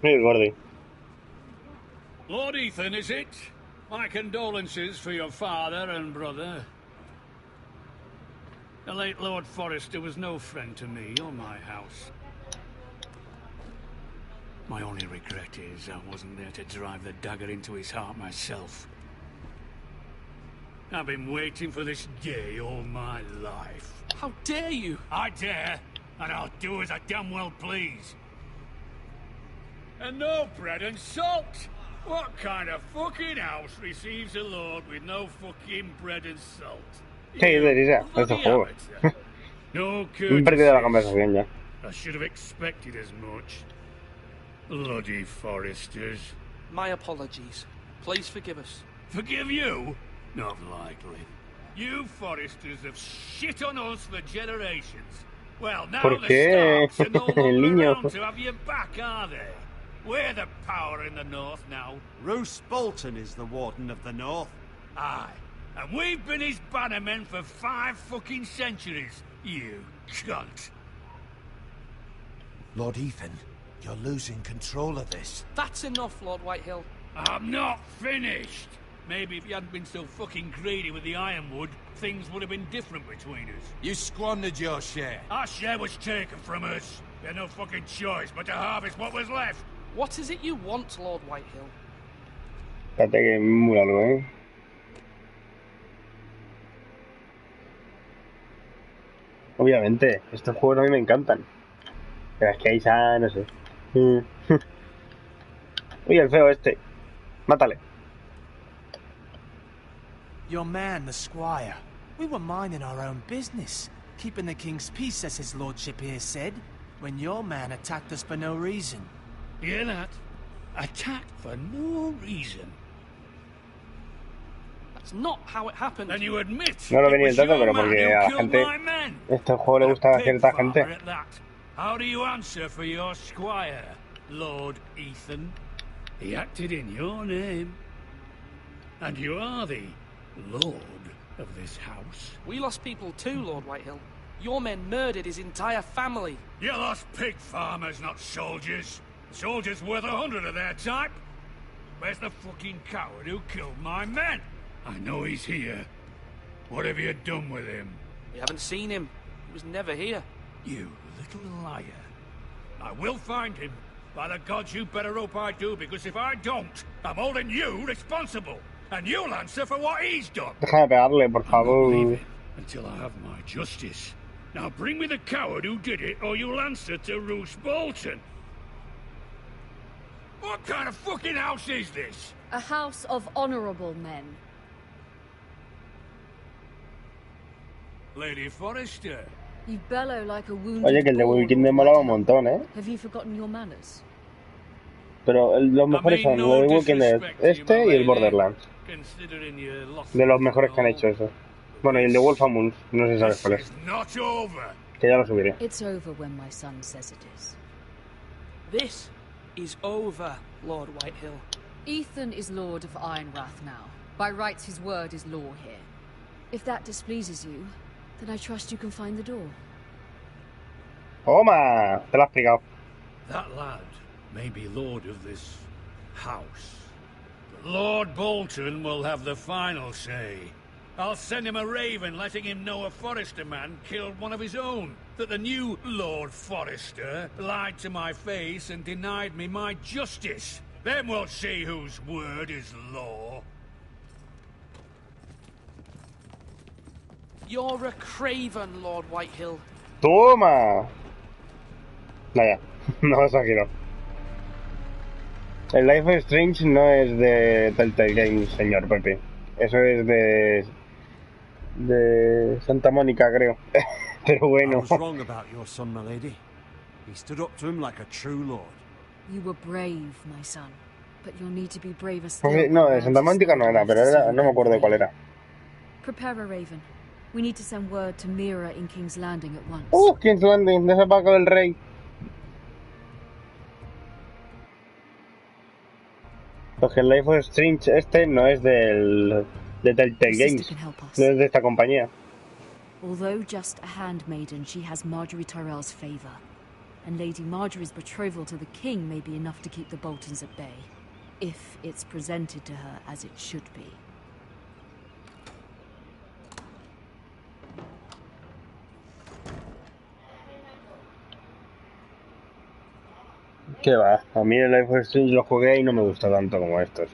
Mira el gordi. Lord Ethan, is it? My condolences for your father and brother. The late Lord Forrester was no friend to me or my house. My only regret is I wasn't there to drive the dagger into his heart myself. I've been waiting for this day all my life. How dare you? I dare, and I'll do as I damn well please. And no bread and salt! What kind of fucking house receives a lord with no fucking bread and salt? Sí, Isa, es el juego. No Me he perdido la conversación ya. I should have expected as much. Bloody Foresters. My apologies. Please forgive us. Forgive you? Not likely. You Foresters have shit on us for generations. Well, now ¿Por the qué? Starks are no El longer niño. around to have you back, are they? We're the power in the north now. Roose Bolton is the Warden of the North. Aye. And we've been his bannermen for 5 fucking centuries, you cunt. Lord Ethan, you're losing control of this. That's enough, Lord Whitehill. I'm not finished. Maybe if you hadn't been so fucking greedy with the ironwood, things would have been different between us. You squandered your share. Our share was taken from us. We had no fucking choice but to harvest what was left. What is it you want, Lord Whitehill? Espérate que es muy largo, ¿eh? Obviamente, estos juegos a mí me encantan. Pero es que ahí ya no sé. Uy, el feo este. Mátale. Your man, the squire. We were minding our own business, keeping the king's peace, as his lordship here said, when your man attacked us for no reason. Hear that? Attacked for no reason. That's not how it happened. Then you admit No lo it venía was tanto, your pero man porque who a la killed gente my men. este juego le gusta a A pig cierta farmer gente. at that. How do you answer for your squire, Lord Ethan? He acted in your name. And you are the lord of this house. We lost people too, Lord Whitehill. Your men murdered his entire family. You lost pig farmers, not soldiers. Soldiers worth 100 of their type. Where's the fucking coward who killed my men? I know he's here. What have you done with him? We haven't seen him. He was never here. You little liar. I will find him. By the gods, you better hope I do, because if I don't, I'm holding you responsible. And you'll answer for what he's done. Deja de pegarle, por I'm not favor. leaving until I have my justice. Now bring me the coward who did it, or you'll answer to Roose Bolton. What kind of fucking house is this? A house of honorable men. Lady Forrester. You bellow like a wounded Oye, que el de bull, Weekend me Lord molaba un Whitehill. montón, ¿eh? Have you forgotten your manners? Pero los mejores son no el de Weekend, disrespect to you, este my y el lady, Borderlands. considering your loss De los of mejores que han control. hecho eso. Bueno, y el de Wolf Among Us, no sé si sabes This cuál es. is not over. Que ya lo subiré. It's over when my son says it is. This is over, Lord Whitehill. Ethan is Lord of Ironwrath now. By rights, his word is law here. If that displeases you, then I trust you can find the door. ¡Toma! Te lo has explicado. That lad may be lord of this house, but Lord Bolton will have the final say. I'll send him a raven letting him know a Forrester man killed one of his own. That the new Lord Forrester lied to my face and denied me my justice. Then we'll see whose word is law. You're a craven, Lord Whitehill. ¡Toma! Vaya, no lo saqué. El Life is Strange no es de Telltale Games, señor Pepe. Eso es de Santa Mónica, creo. Pero I bueno. was wrong about your son, my lady. He stood up to him like a true lord. You were brave, my son. But you'll need to be braver still. No, de Santa Mónica no era, pero era, no me acuerdo de cuál era. Prepare a raven. We need to send word to Mira in King's Landing at once. King's Landing, de ese Paco del Rey. Porque el Life is Strange este no es de Telltale Games. No es de esta compañía. Although just a handmaiden, she has Marjorie Tyrell's favor. And Lady Marjorie's betrothal to the king may be enough to keep the Boltons at bay. If it's presented to her as it should be. ¿Qué va? A mí el Life is Strange lo jugué y no me gustó tanto como estos.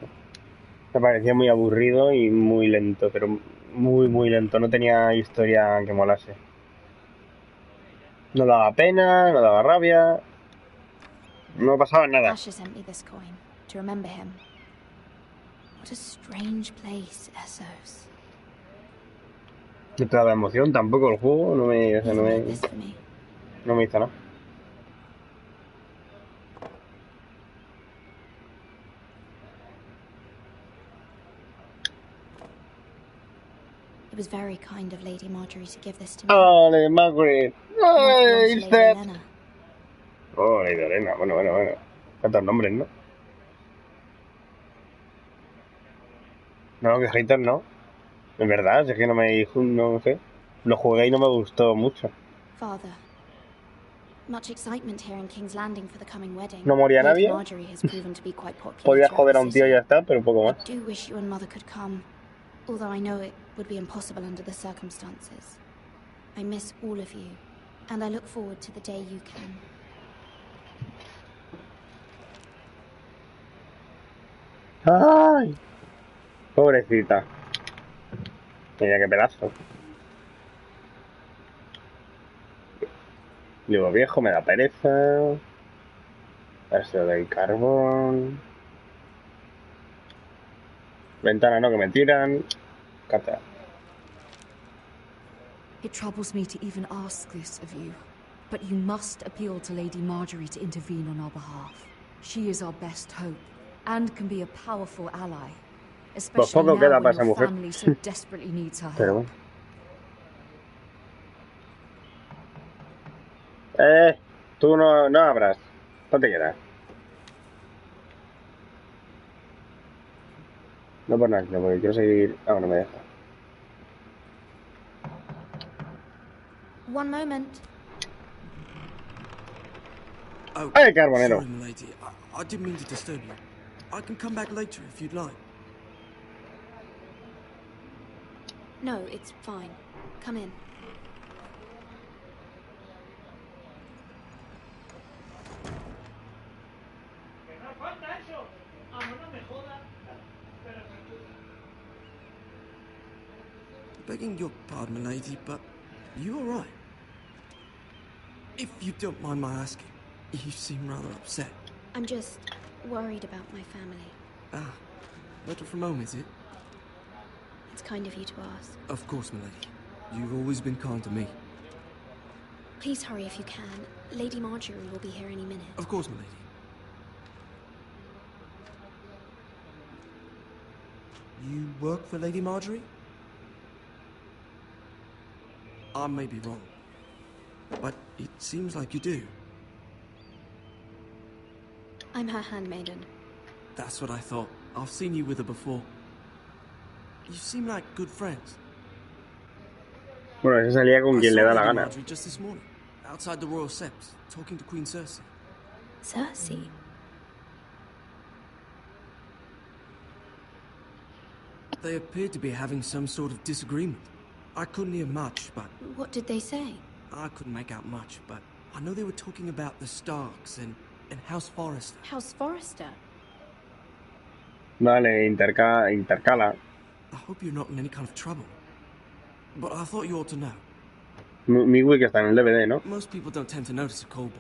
Me parecía muy aburrido y muy lento, pero muy lento. No tenía historia que molase. No daba pena, no daba rabia. No pasaba nada. Asher sent me this coin to remember him. What a strange place, Essos. No te daba emoción tampoco el juego, no me hizo nada. It was very kind of Lady Marjorie to give this to me. Oh, Lady Margaret. Oh, it's that. Elena. Oh, Lady Elena. Bueno. ¿Cuántos nombres, no? No, que hater no. Es verdad, es que no sé. Lo jugué y no me gustó mucho. Father, much excitement here in King's Landing for the coming wedding. No moría Lady nadie. Marjorie has proven to be quite popular. Podía throughout joder a the un tío y city. ya está, pero poco más. I do wish you and Mother could come, although I know it would be impossible under the circumstances. I miss all of you, and I look forward to the day you can. ¡Ay! Pobrecita. Mira qué pedazo. Digo, viejo, me da pereza. Esto del carbón. Ventana no, que me tiran. Cata. It troubles me to even ask this of you, but you must appeal to Lady Marjorie to intervene on our behalf. She is our best hope, and can be a powerful ally, especially poco now queda when para esa your mujer. family so desperately needs her Pero help. bueno. Tú no abras. No te quedas. No por nada, sino porque quiero seguir... Ah, no me deja. One moment. Oh, ¡Ay, carbonero! sorry, milady. I didn't mean to disturb you. I can come back later if you'd like. No, it's fine. Come in. Begging your pardon, milady, but you all right? If you don't mind my asking, you seem rather upset. I'm just worried about my family. Ah, letter from home, is it? It's kind of you to ask. Of course, milady. You've always been kind to me. Please hurry if you can. Lady Marjorie will be here any minute. Of course, milady. You work for Lady Marjorie? I may be wrong, but it seems like you do. I'm her handmaiden. That's what I thought. I've seen you with her before. You seem like good friends. Bueno, se salía con quien le da la gana. Marjorie just this morning, outside the royal sept, talking to Queen Cersei. Cersei? They appeared to be having some sort of disagreement. I couldn't hear much, but... What did they say? I couldn't make out much, but I know they were talking about the Starks and House Forrester. House Forrester? Vale, intercala. I hope you're not in any kind of trouble. But I thought you ought to know. Mi wiki está en el DVD, ¿no? Most people don't tend to notice a callboy.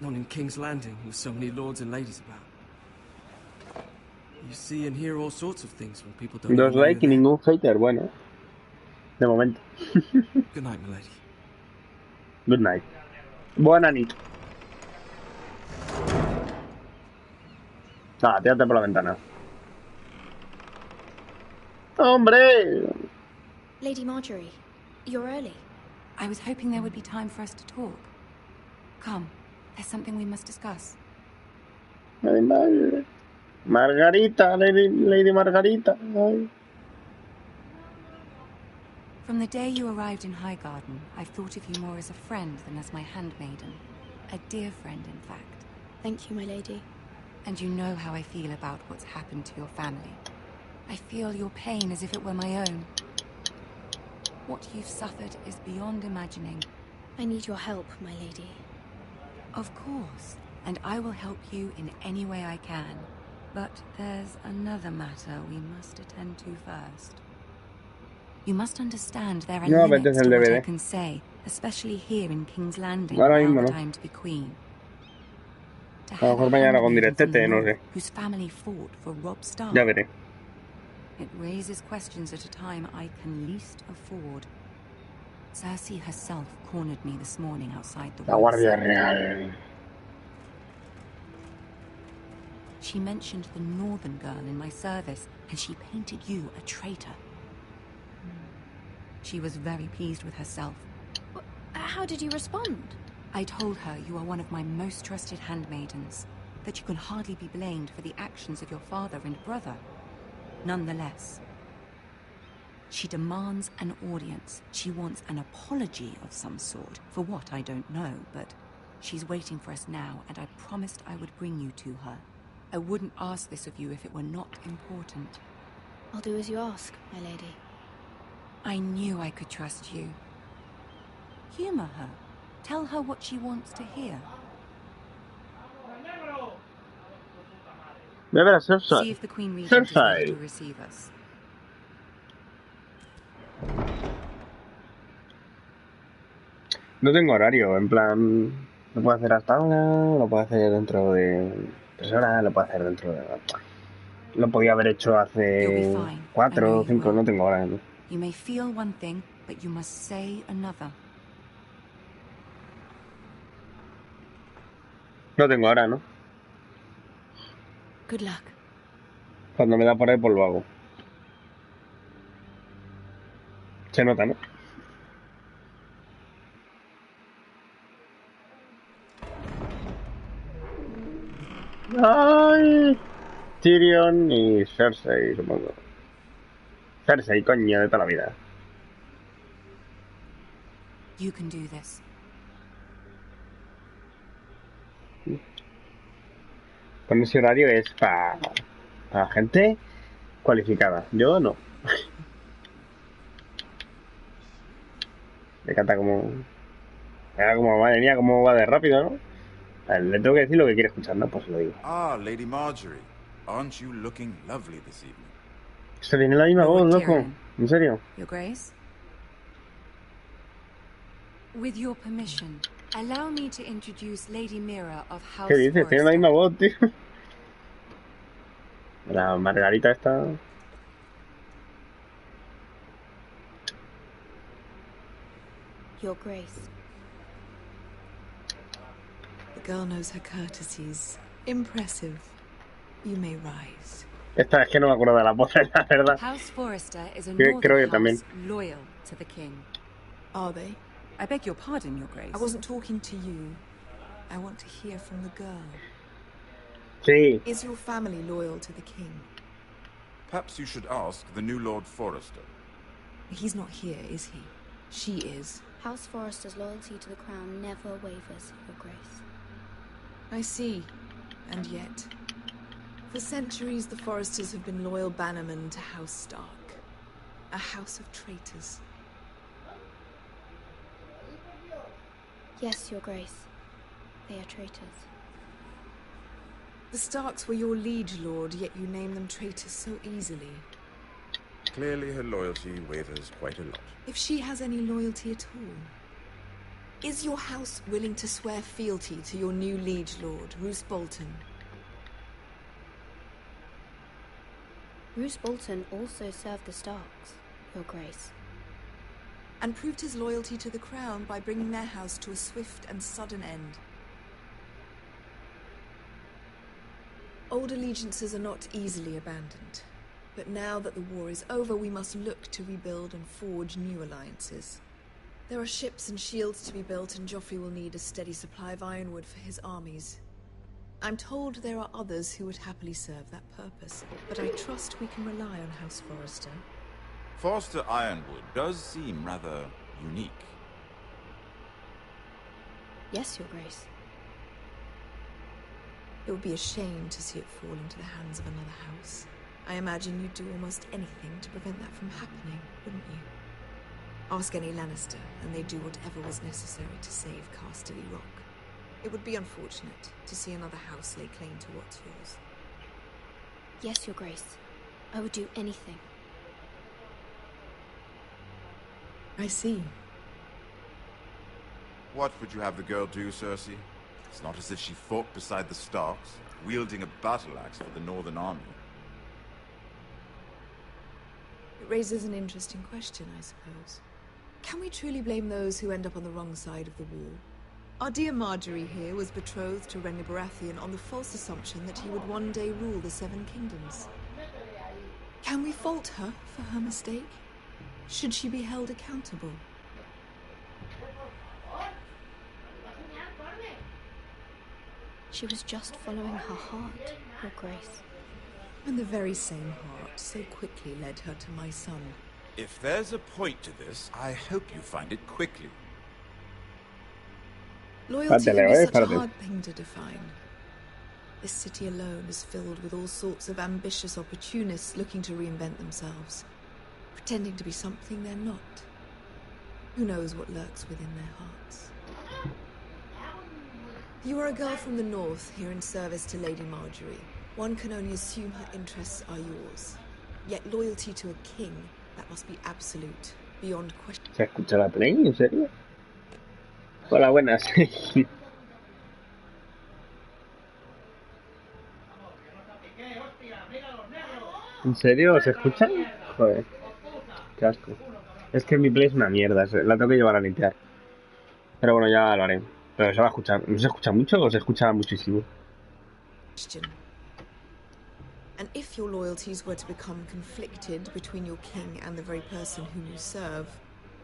Not in King's Landing, with so many lords and ladies about. You see and hear all sorts of things when people don't... Dos likes y ningún hater, bueno. De momento. Good night, milady. Good night. Buena nit. Ah, tírate por la ventana. ¡Hombre! Lady Marjorie, you're early. I was hoping there would be time for us to talk. Come, there's something we must discuss. Margarita, Lady Margarita. Ay. From the day you arrived in Highgarden, I've thought of you more as a friend than as my handmaiden. A dear friend, in fact. Thank you, my lady. And you know how I feel about what's happened to your family. I feel your pain as if it were my own. What you've suffered is beyond imagining. I need your help, my lady. Of course, and I will help you in any way I can. But there's another matter we must attend to first. You must understand there are limits to what I can say, especially here in King's Landing, now that I'm to be queen. To have a handmaiden whose family fought for Robb Stark. Ya veré. It raises questions at a time I can least afford. Cersei herself cornered me this morning outside the La Guardia Real. She mentioned the northern girl in my service, and she painted you a traitor. She was very pleased with herself. How did you respond? I told her you are one of my most trusted handmaidens, that you can hardly be blamed for the actions of your father and brother. Nonetheless, she demands an audience. She wants an apology of some sort, for what I don't know, but she's waiting for us now, and I promised I would bring you to her. I wouldn't ask this of you if it were not important. I'll do as you ask, my lady. I knew I could trust you. Humor her. Tell her what she wants to hear. Voy a ver a See if the Queen Regent is ready to receive us. No tengo horario, en plan... Lo puedo hacer hasta ahora, lo puedo hacer dentro de 3 horas, lo puedo hacer dentro de... Lo podía haber hecho hace 4 o 5, no tengo hora. ¿No? You may feel one thing, but you must say another. No tengo hora, ¿no? Good luck. Cuando me da por ahí, pues lo hago. Se nota, ¿no? ¡Ay! Tyrion y Cersei, supongo. Cersei, coño, de toda la vida. You can do this. Con ese horario es para gente cualificada. Yo no. Me encanta como... madre mía, cómo va de rápido, ¿no? A ver, le tengo que decir lo que quiere escuchar, ¿no? Pues lo digo. Ah, Lady Marjorie. Aren't you looking lovely this evening? Se tiene la misma voz, loco. ¿En serio? Your Grace? With your permission, allow me to introduce Lady Mira of House ¿Qué dices? Forrester. Tiene la misma voz, tío. La Margarita esta... Your Grace. The girl knows her courtesies. Impressive. You may rise. Esta es que no me acuerdo de la voz, la verdad. House Forrester is a Creo northern que también. house loyal to the king. Are they? I beg your pardon, Your Grace. I wasn't talking to you. I want to hear from the girl. Sí. Is your family loyal to the king? Perhaps you should ask the new Lord Forrester. He's not here, is he? She is. House Forrester's loyalty to the crown never wavers, Your Grace. I see. And yet, for centuries the Forresters have been loyal bannermen to House Stark. A house of traitors. Yes, Your Grace. They are traitors. The Starks were your liege lord, yet you name them traitors so easily. Clearly her loyalty wavers quite a lot. If she has any loyalty at all. Is your house willing to swear fealty to your new liege lord, Roose Bolton? Roose Bolton also served the Starks, Your Grace. And proved his loyalty to the crown by bringing their house to a swift and sudden end. Old allegiances are not easily abandoned. But now that the war is over, we must look to rebuild and forge new alliances. There are ships and shields to be built, and Joffrey will need a steady supply of ironwood for his armies. I'm told there are others who would happily serve that purpose, but I trust we can rely on House Forrester. Forrester Ironwood does seem rather unique. Yes, Your Grace. It would be a shame to see it fall into the hands of another house. I imagine you'd do almost anything to prevent that from happening, wouldn't you? Ask any Lannister, and they'd do whatever was necessary to save Casterly Rock. It would be unfortunate to see another house lay claim to what's yours. Yes, Your Grace. I would do anything. I see. What would you have the girl do, Cersei? It's not as if she fought beside the Starks, wielding a battle axe for the Northern Army. It raises an interesting question, I suppose. Can we truly blame those who end up on the wrong side of the wall? Our dear Marjorie here was betrothed to Renly Baratheon on the false assumption that he would one day rule the Seven Kingdoms. Can we fault her for her mistake? Should she be held accountable? She was just following her heart, Your Grace. And the very same heart so quickly led her to my son. If there's a point to this, I hope you find it quickly. Loyalty can be such a hard thing to define. This city alone is filled with all sorts of ambitious opportunists looking to reinvent themselves, pretending to be something they're not. Who knows what lurks within their hearts? You are a girl from the north, here in service to Lady Marjorie. One can only assume her interests are yours. Yet loyalty to a king, that must be absolute, beyond question. ¿Se escucha la play? ¿En serio? Hola, buenas. ¿En serio? ¿Se escucha? Joder, qué asco. Es que mi play es una mierda, la tengo que llevar a limpiar. Pero bueno, ya lo haré. Pero se va a escuchar. ¿No se escucha mucho o se escucha muchísimo? And if your loyalties were to become conflicted between your king and the very person whom you serve,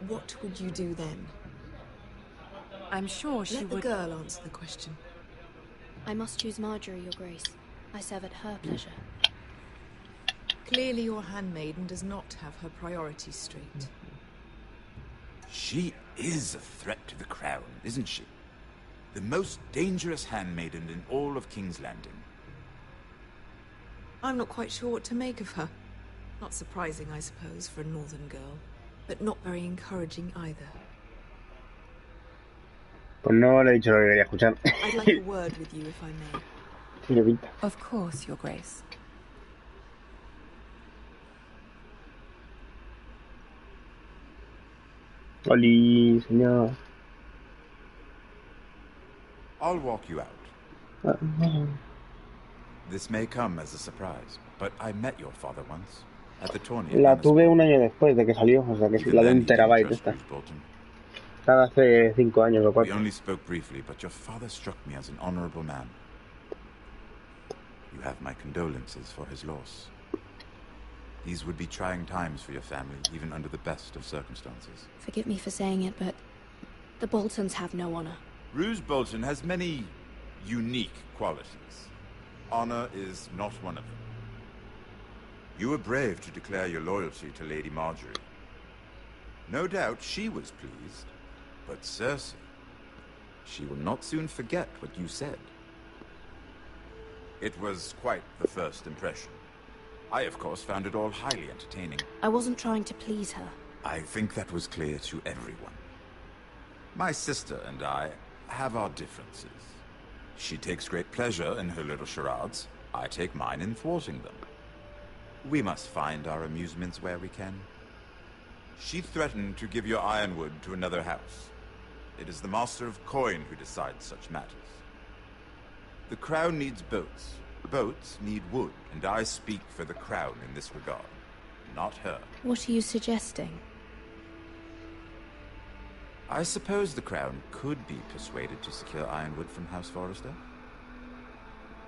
what would you do then? I'm sure she would... Let the girl answer the question. I must choose Marjorie, Your Grace. I serve at her pleasure. Clearly your handmaiden does not have her priorities straight. She is a threat to the crown, isn't she? The most dangerous handmaiden in all of King's Landing. I'm not quite sure what to make of her. Not surprising, I suppose, for a northern girl, but not very encouraging either. Pues no le he dicho lo que quería escuchar. I'd like a word with you, if I may. Señorita. Of course, Your Grace. Oli, señor. I'll walk you out. This may come as a surprise, but I met your father once at the tourney. La tuve un año después de que salió, o sea que sí, la de 1 terabyte esta. Cada hace 5 años o 4. We only spoke briefly, but your father struck me as an honorable man. You have my condolences for his loss. These would be trying times for your family, even under the best of circumstances. Forgive me for saying it, but the Boltons have no honor. Roose Bolton has many unique qualities. Honor is not one of them. You were brave to declare your loyalty to Lady Marjorie. No doubt she was pleased, but Cersei, she will not soon forget what you said. It was quite the first impression. I, of course, found it all highly entertaining. I wasn't trying to please her. I think that was clear to everyone. My sister and I have our differences. She takes great pleasure in her little charades. I take mine in thwarting them. We must find our amusements where we can. She threatened to give your ironwood to another house. It is the Master of Coin who decides such matters. The Crown needs boats. Boats need wood, and I speak for the Crown in this regard, not her. What are you suggesting? I suppose the Crown could be persuaded to secure ironwood from House Forrester.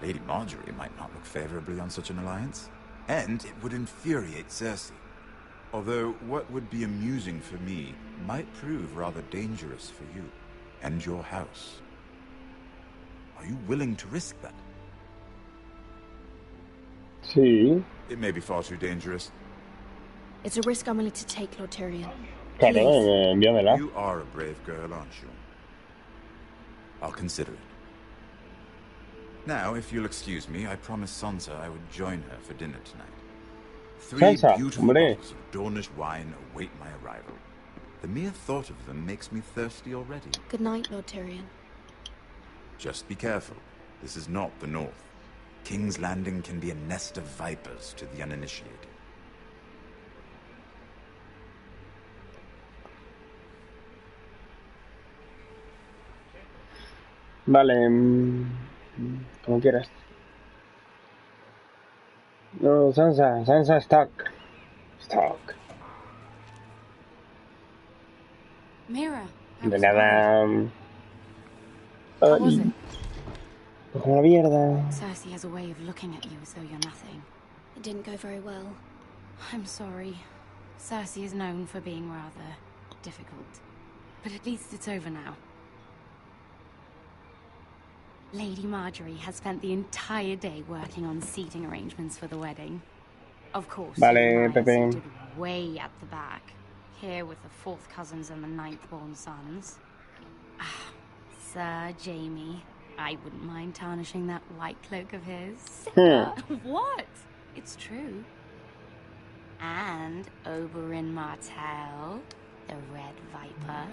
Lady Marjorie might not look favorably on such an alliance, and it would infuriate Cersei. Although what would be amusing for me might prove rather dangerous for you and your house. Are you willing to risk that? Sí. It may be far too dangerous. It's a risk I'm willing to take, Lord Tyrion. Claro, envíamela. You are a brave girl, aren't you? I'll consider it. Now, if you'll excuse me, I promised Sansa I would join her for dinner tonight. 3 Sansa, beautiful hombre. bottles of Dornish wine await my arrival. The mere thought of them makes me thirsty already. Good night, Lord Tyrion. Just be careful. This is not the North. King's Landing can be a nest of vipers to the uninitiated. Vale, como quieras. No, Sansa, stuck. Mira. De nada. How was it? Pues como la mierda. Cersei has a way of looking at you as though you're nothing. It didn't go very well. I'm sorry. Cersei is known for being rather difficult. But at least it's over now. Lady Marjorie has spent the entire day working on seating arrangements for the wedding. Of course, Vale, you and I are Pepe. seated way at the back, here with the 4th cousins and the 9th-born sons. Ah, Sir Jaime, I wouldn't mind tarnishing that white cloak of his. What? It's true. And Oberyn Martell, the Red Viper.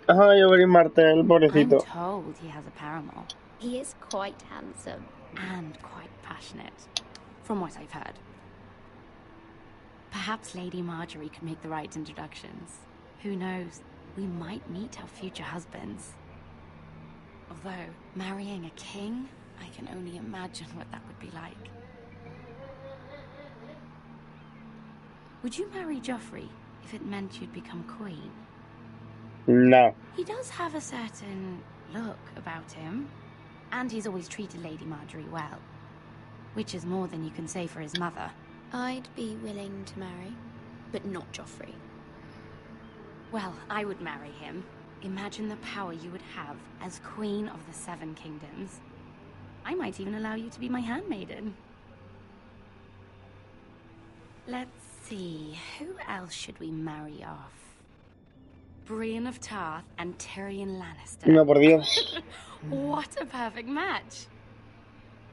Ay, Oberyn Martell, pobrecito. I'm told he has a paramour. He is quite handsome. and quite passionate, from what I've heard. Perhaps Lady Marjorie could make the right introductions. Who knows? We might meet our future husbands. Although, marrying a king, I can only imagine what that would be like. Would you marry Joffrey if it meant you'd become queen? No. He does have a certain look about him, and he's always treated Lady Marjorie well, which is more than you can say for his mother. I'd be willing to marry, but not Joffrey. Well, I would marry him. Imagine the power you would have as Queen of the Seven Kingdoms. I might even allow you to be my handmaiden. Let's see, who else should we marry off? Brienne of Tarth and Tyrion Lannister. No, por Dios. What a perfect match.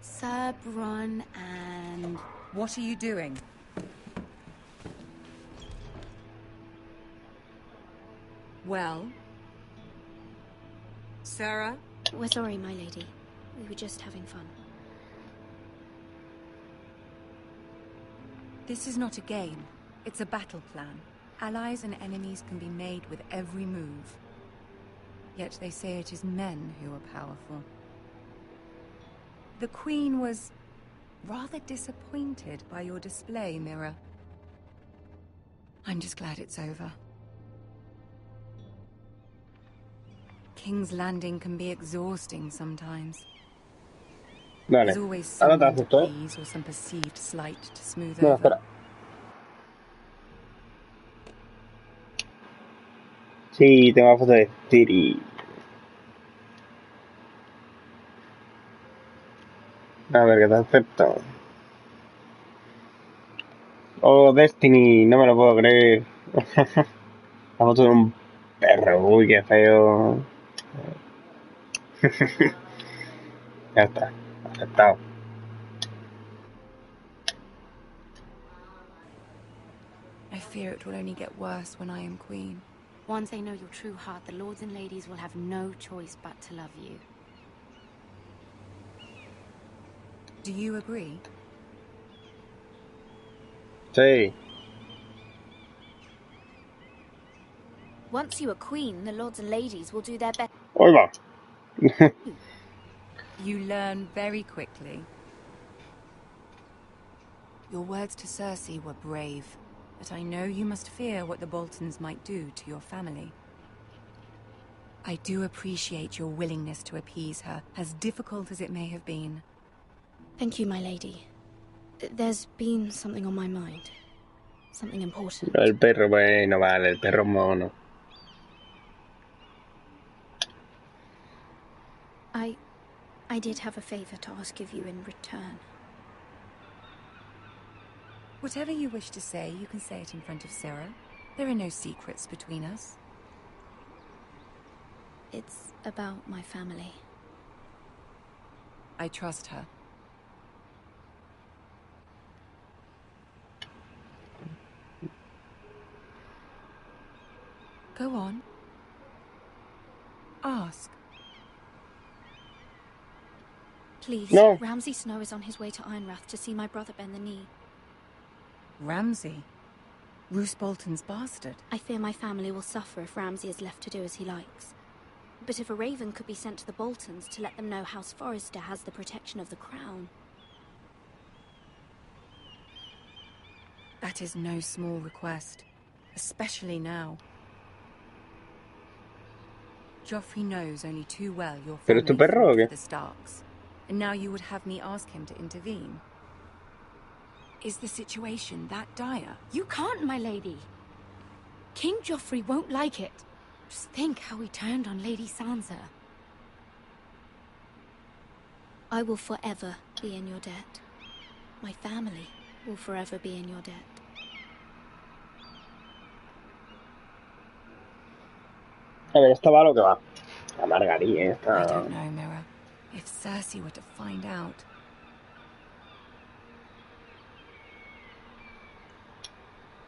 Sir Bronn and... What are you doing? Well? Sarah? We're sorry, my lady. We were just having fun. This is not a game. It's a battle plan. Allies and enemies can be made with every move. Yet they say it is men who are powerful. The Queen was rather disappointed by your display, Mira. I'm just glad it's over. King's Landing can be exhausting sometimes. Vale. There's always Ahora te someone to acepto. please or some perceived slight to smooth No, over. espera. Sí, tengo la foto de Ciri. A ver, que te acepto. Oh, Destiny, no me lo puedo creer. La foto de un perro, uy, qué feo. Ya está, aceptado. I fear it will only get worse when I am queen. Once they know your true heart, the lords and ladies will have no choice but to love you. Do you agree? Sí. Once you are queen, the lords and ladies will do their best. Hoy va. You learn very quickly. Your words to Cersei were brave, but I know you must fear what the Boltons might do to your family. I do appreciate your willingness to appease her, as difficult as it may have been. Thank you, my lady. There's been something on my mind. Something important. El perro bueno, vale, el perro mono. I did have a favor to ask of you in return. Whatever you wish to say, you can say it in front of Sarah. There are no secrets between us. It's about my family. I trust her. Go on. Ask. Please, No. Ramsay Snow is on his way to Ironrath to see my brother bend the knee. Ramsay? Roose Bolton's bastard? I fear my family will suffer if Ramsay is left to do as he likes. But if a raven could be sent to the Boltons to let them know House Forrester has the protection of the crown... That is no small request, especially now. Joffrey knows only too well your ¿Pero es tu family perro o fought qué? for the Starks, and now you would have me ask him to intervene. Is the situation that dire? You can't, my lady. King Joffrey won't like it. Just think how he turned on Lady Sansa. I will forever be in your debt. My family will forever be in your debt. A ver, esto va a lo que va. La Margarita, I esta... don't know, Mira. If Cersei were to find out...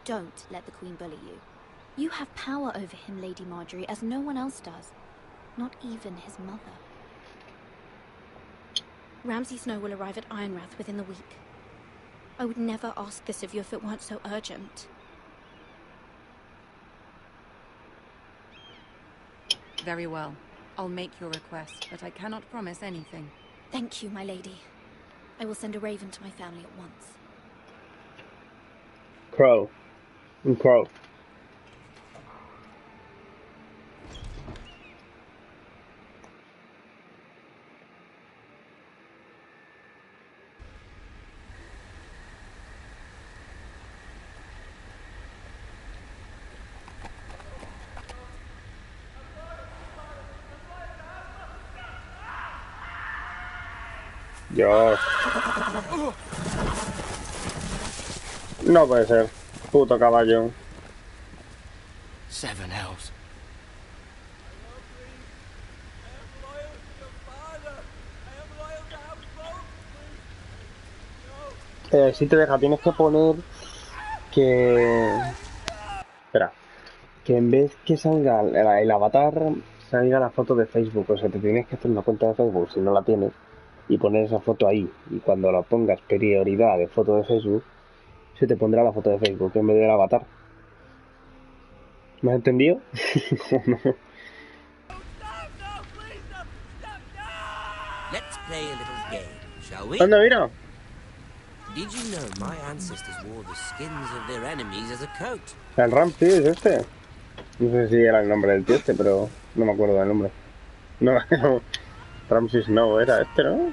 Don't let the Queen bully you. You have power over him, Lady Marjorie, as no one else does. Not even his mother. Ramsay Snow will arrive at Ironrath within the week. I would never ask this of you if it weren't so urgent. Very well. I'll make your request, but I cannot promise anything. Thank you, my lady. I will send a raven to my family at once. Crow. Crow. Dios. No puede ser. Puto caballo. Seven hells. Si te deja, tienes que poner que... Espera. Que en vez que salga el avatar, salga la foto de Facebook. O sea, te tienes que hacer una cuenta de Facebook si no la tienes y poner esa foto ahí. Y cuando la pongas prioridad de foto de Facebook, se te pondrá la foto de Facebook en vez del avatar. ¿Me has entendido? Let's play a little game, shall we? ¿Dónde mira? Did you know my ancestors wore the skins of their enemies as a coat? El Ramsey es este. No sé si era el nombre del tío este, pero no me acuerdo del nombre. No, no. Ramsey Snow era este, ¿no?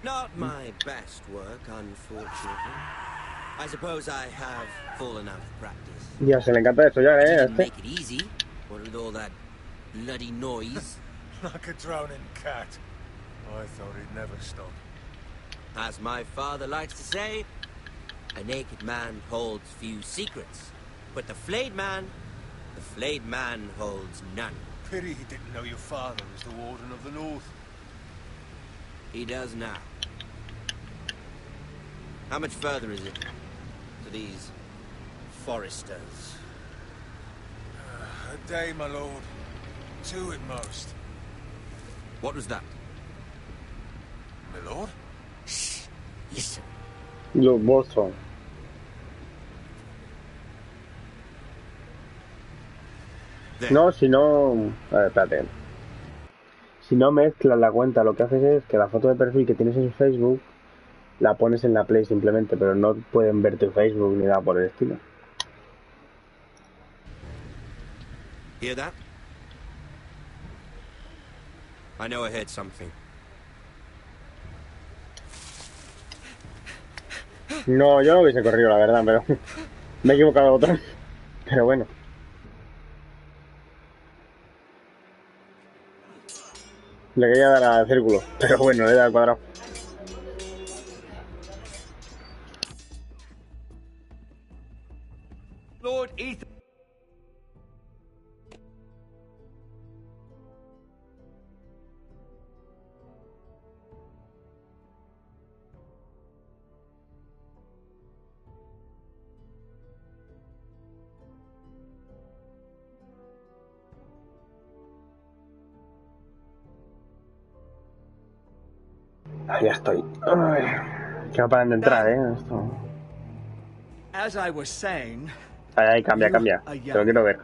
Not my best work, unfortunately. I suppose I have fallen out of practice. Ya, se le encanta esto ya, Didn't este. make it easy. What with all that bloody noise? Like a drowning cat. I thought he'd never stop. As my father likes to say, a naked man holds few secrets, but the flayed man holds none. Pity he didn't know your father was the Warden of the North. He does now. How much further is it to these foresters? A day, my lord. 2 at most. What was that? My lord? Shh. Listen. Los Boston. No, si no... A ver, espérate. Si no mezclas la cuenta, lo que haces es que la foto de perfil que tienes en Facebook la pones en la Play simplemente, pero no pueden ver tu Facebook ni nada por el estilo. Hear that? I know I heard something. No, yo no hubiese corrido, la verdad, pero me he equivocado otra. Pero bueno. Le quería dar al círculo, pero bueno, le he dado al cuadrado. Lord Ethan. Ah, ya estoy. Ay, que no paran de entrar, esto. As I was saying, Ahí, cambia. Te lo quiero ver.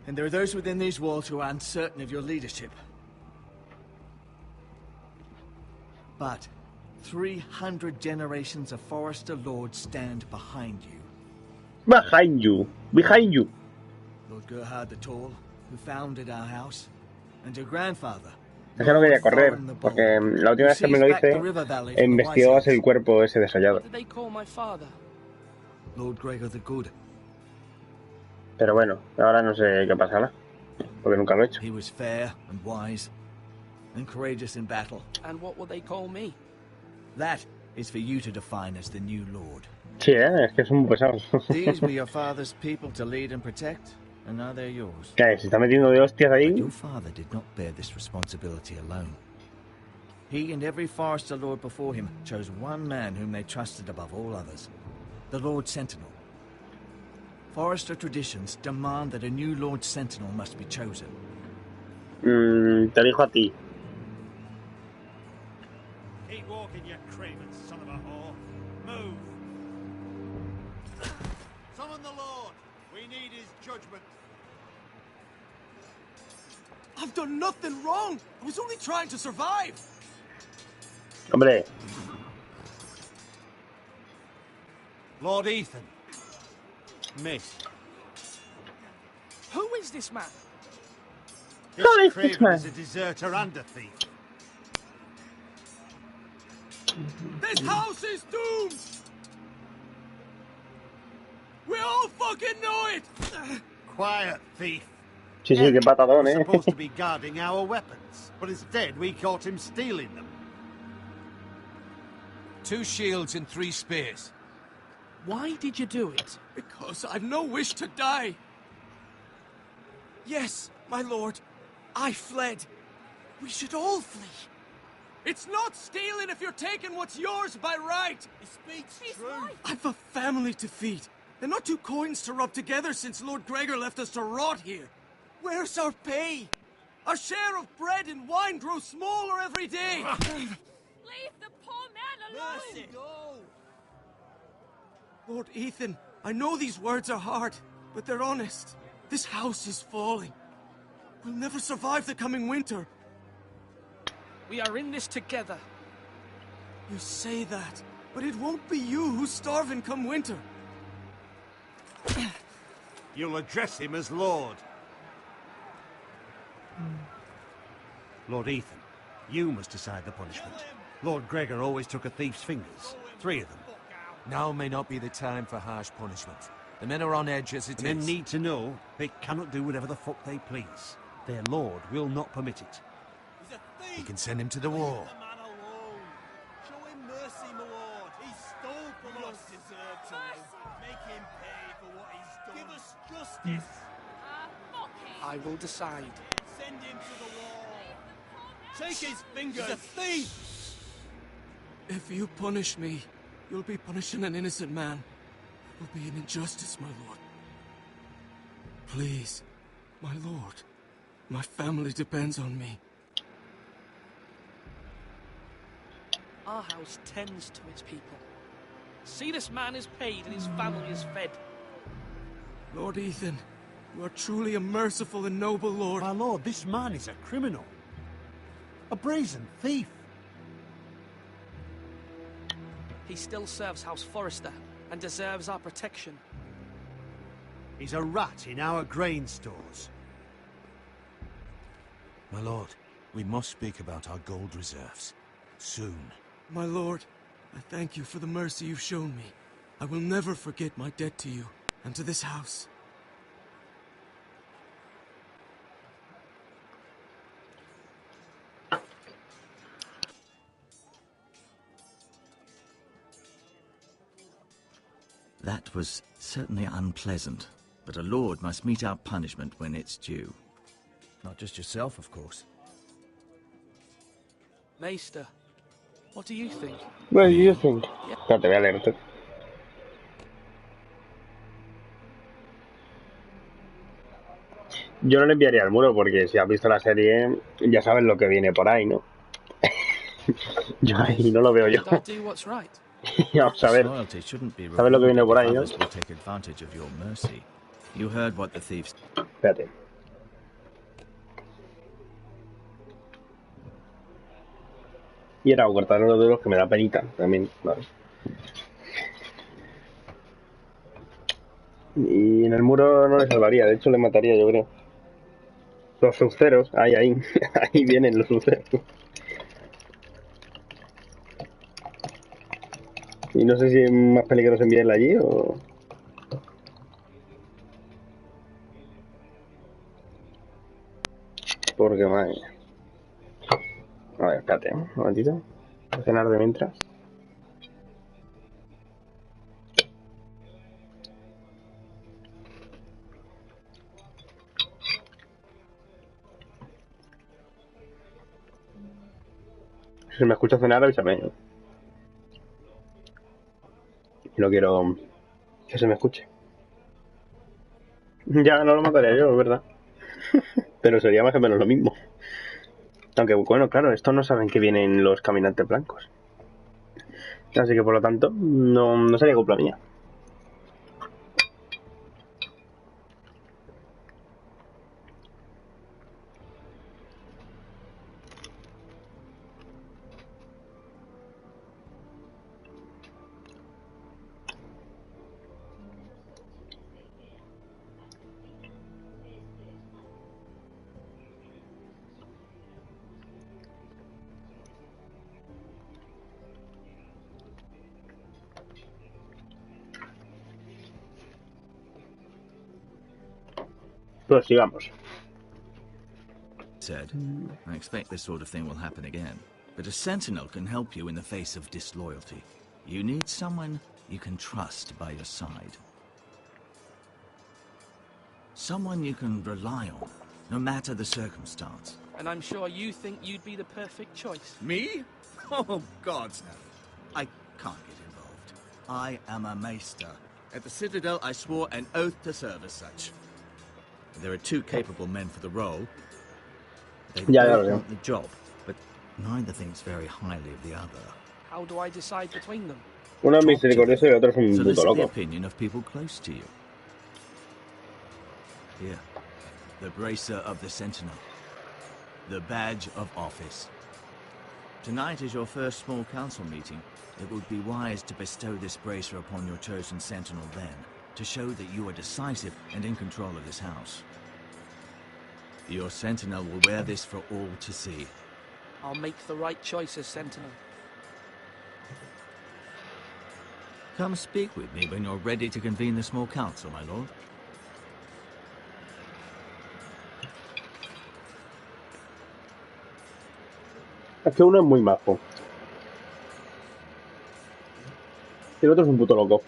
and there are those within these walls who are uncertain of your leadership. But 300 generations of Forester Lords stand behind you. Behind you. Lord Gerhard the Tall, who founded our house, and your grandfather. Es que no quería correr, porque la última vez que me lo hice, investigabas el cuerpo ese desollado. What did they call my father? Lord Gregor the Good. Pero bueno, ahora no sé qué pasará, porque nunca lo he hecho. He was fair and wise, and courageous in battle. And what will they call me? That is for you to define as the new lord. Sí, es que son muy pesados. These were your father's people to lead and protect, and now they're yours. ¿Qué? ¿Se está metiendo de hostias ahí? But your father did not bear this responsibility alone. He and every Forester Lord before him chose one man whom they trusted above all others, the Lord Sentinel. Forester traditions demand that a new Lord Sentinel must be chosen. Te elijo a ti. Keep walking, you craven son of a whore. Move. Summon the Lord. We need his judgment. I've done nothing wrong. I was only trying to survive. Hombre. Lord Ethan. Miss. Who is this man? This craven is a deserter and a thief. This house is doomed! We all fucking know it! Quiet, thief. Sí, sí, qué patadón, We're eh. supposed to be guarding our weapons, but instead we caught him stealing them. 2 shields and 3 spears. Why did you do it? Because I've no wish to die. Yes, my lord. I fled. We should all flee. It's not stealing if you're taking what's yours by right. He speaks true. I've a family to feed. And not 2 coins to rub together since Lord Gregor left us to rot here. Where's our pay? Our share of bread and wine grows smaller every day. Leave the poor man alone! Mercy. Lord Ethan, I know these words are hard, but they're honest. This house is falling. We'll never survive the coming winter. We are in this together. You say that, but it won't be you who's starving come winter. You'll address him as Lord. Lord Ethan, you must decide the punishment. Lord Gregor always took a thief's fingers. 3 of them. Now may not be the time for harsh punishment. The men are on edge as it is. Men need to know they cannot do whatever the fuck they please. Their lord will not permit it. You can send him to the wall. Show him mercy, my lord. He stole from us. Deserve to live. Make him pay for what he's done. Give us justice. Fuck him! I will decide. Send him to the wall. Take his fingers. He's a thief. If you punish me, you'll be punishing an innocent man. It will be an injustice, my lord. Please, my lord. My family depends on me. Our house tends to its people. See, this man is paid and his family is fed. Lord Ethan, you are truly a merciful and noble lord. My lord, this man is a criminal. A brazen thief. He still serves House Forrester and deserves our protection. He's a rat in our grain stores. My lord, we must speak about our gold reserves. Soon. My lord, I thank you for the mercy you've shown me. I will never forget my debt to you and to this house. That was certainly unpleasant, but a lord must meet our punishment when it's due. Not just yourself, of course. Maester, what do you think? What do you think? No te voy a leerte. Yo no le enviaría al muro porque si has visto la serie ya sabes lo que viene por ahí, ¿no? Yo ahí no lo veo yo. Vamos a ver. ¿Sabes lo que viene por ahí, no? You heard what the thieves... Espérate. Y era cortar unos dedos que me da penita también, vale. Y en el muro no le salvaría, de hecho le mataría, yo creo. Los suceros, ahí, ahí vienen los suceros. Y no sé si es más peligroso enviarla allí o... Porque madre mía. A ver, espérate, un momentito. Voy a cenar de mientras. Si me escucha cenar, avísame. Y no quiero que se me escuche. Ya, no lo mataré yo, es verdad. Pero sería más o menos lo mismo. Aunque, bueno, claro, estos no saben que vienen los caminantes blancos. Así que, por lo tanto, no sería culpa mía. Pues sigamos. Said, I expect this sort of thing will happen again. But a sentinel can help you in the face of disloyalty. You need someone you can trust by your side. Someone you can rely on, no matter the circumstance. And I'm sure you think you'd be the perfect choice. Me? Oh, gods no. I can't get involved. I am a maester. At the Citadel, I swore an oath to serve as such. There are two capable men for the role. They both want the job, but neither thinks very highly of the other. How do I decide between them? Uno es misericordioso y el otro es un puto Solicit the loco. opinion of people close to you. Here, the bracer of the Sentinel. The badge of office. Tonight is your first small council meeting. It would be wise to bestow this bracer upon your chosen Sentinel then, to show that you are decisive and in control of this house. Your Sentinel will wear this for all to see. I'll make the right choice as Sentinel. Come speak with me when you're ready to convene the small council, my lord. Es que uno es muy majo. Y el otro es un puto loco.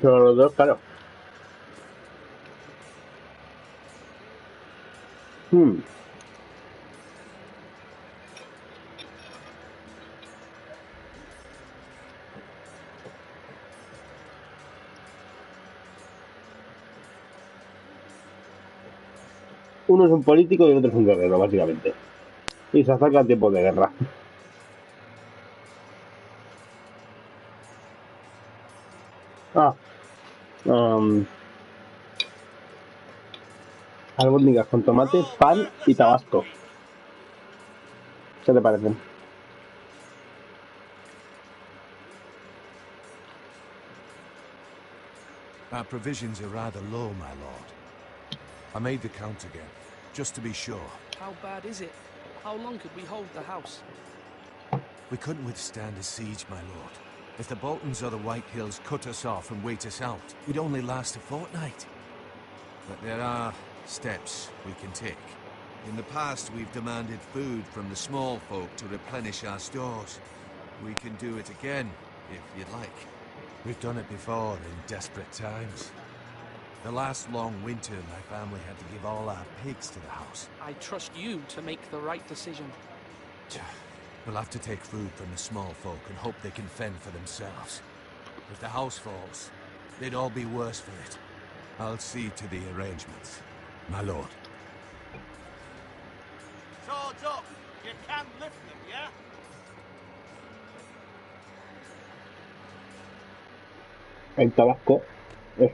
Pero los dos, claro. Uno es un político y el otro es un guerrero, básicamente. Y se acerca en tiempos de guerra. Albóndigas con tomate, pan y tabasco. ¿Qué te parecen? Our provisions are rather low, my lord. I made the count again, just to be sure. How bad is it? How long could we hold the house? We couldn't withstand a siege, my lord. If the Boltons or the White Hills cut us off and wait us out, we'd only last a fortnight. But there are steps we can take. In the past, we've demanded food from the small folk to replenish our stores. We can do it again, if you'd like. We've done it before in desperate times. The last long winter, my family had to give all our pigs to the house. I trust you to make the right decision. We'll have to take food from the small folk and hope they can fend for themselves. If the house falls, they'd all be worse for it. I'll see to the arrangements, my lord. Swords up! You can lift them, yeah? El tabasco es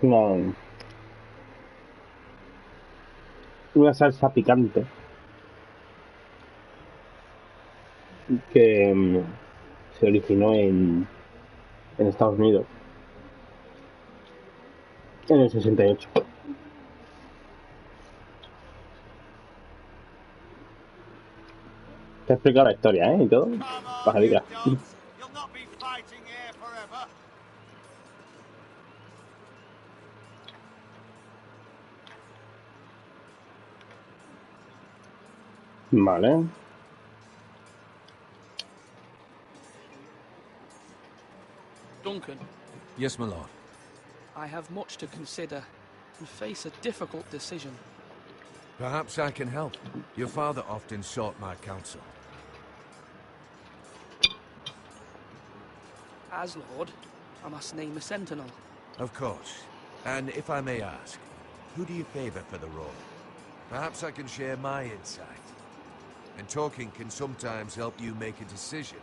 una salsa picante que se originó en Estados Unidos en el 68. Te he explicado la historia, y todo. Pajadica. Vale. Duncan. Yes, my lord. I have much to consider and face a difficult decision. Perhaps I can help. Your father often sought my counsel. As Lord, I must name a sentinel. Of course. And if I may ask, who do you favor for the role? Perhaps I can share my insight. And talking can sometimes help you make a decision.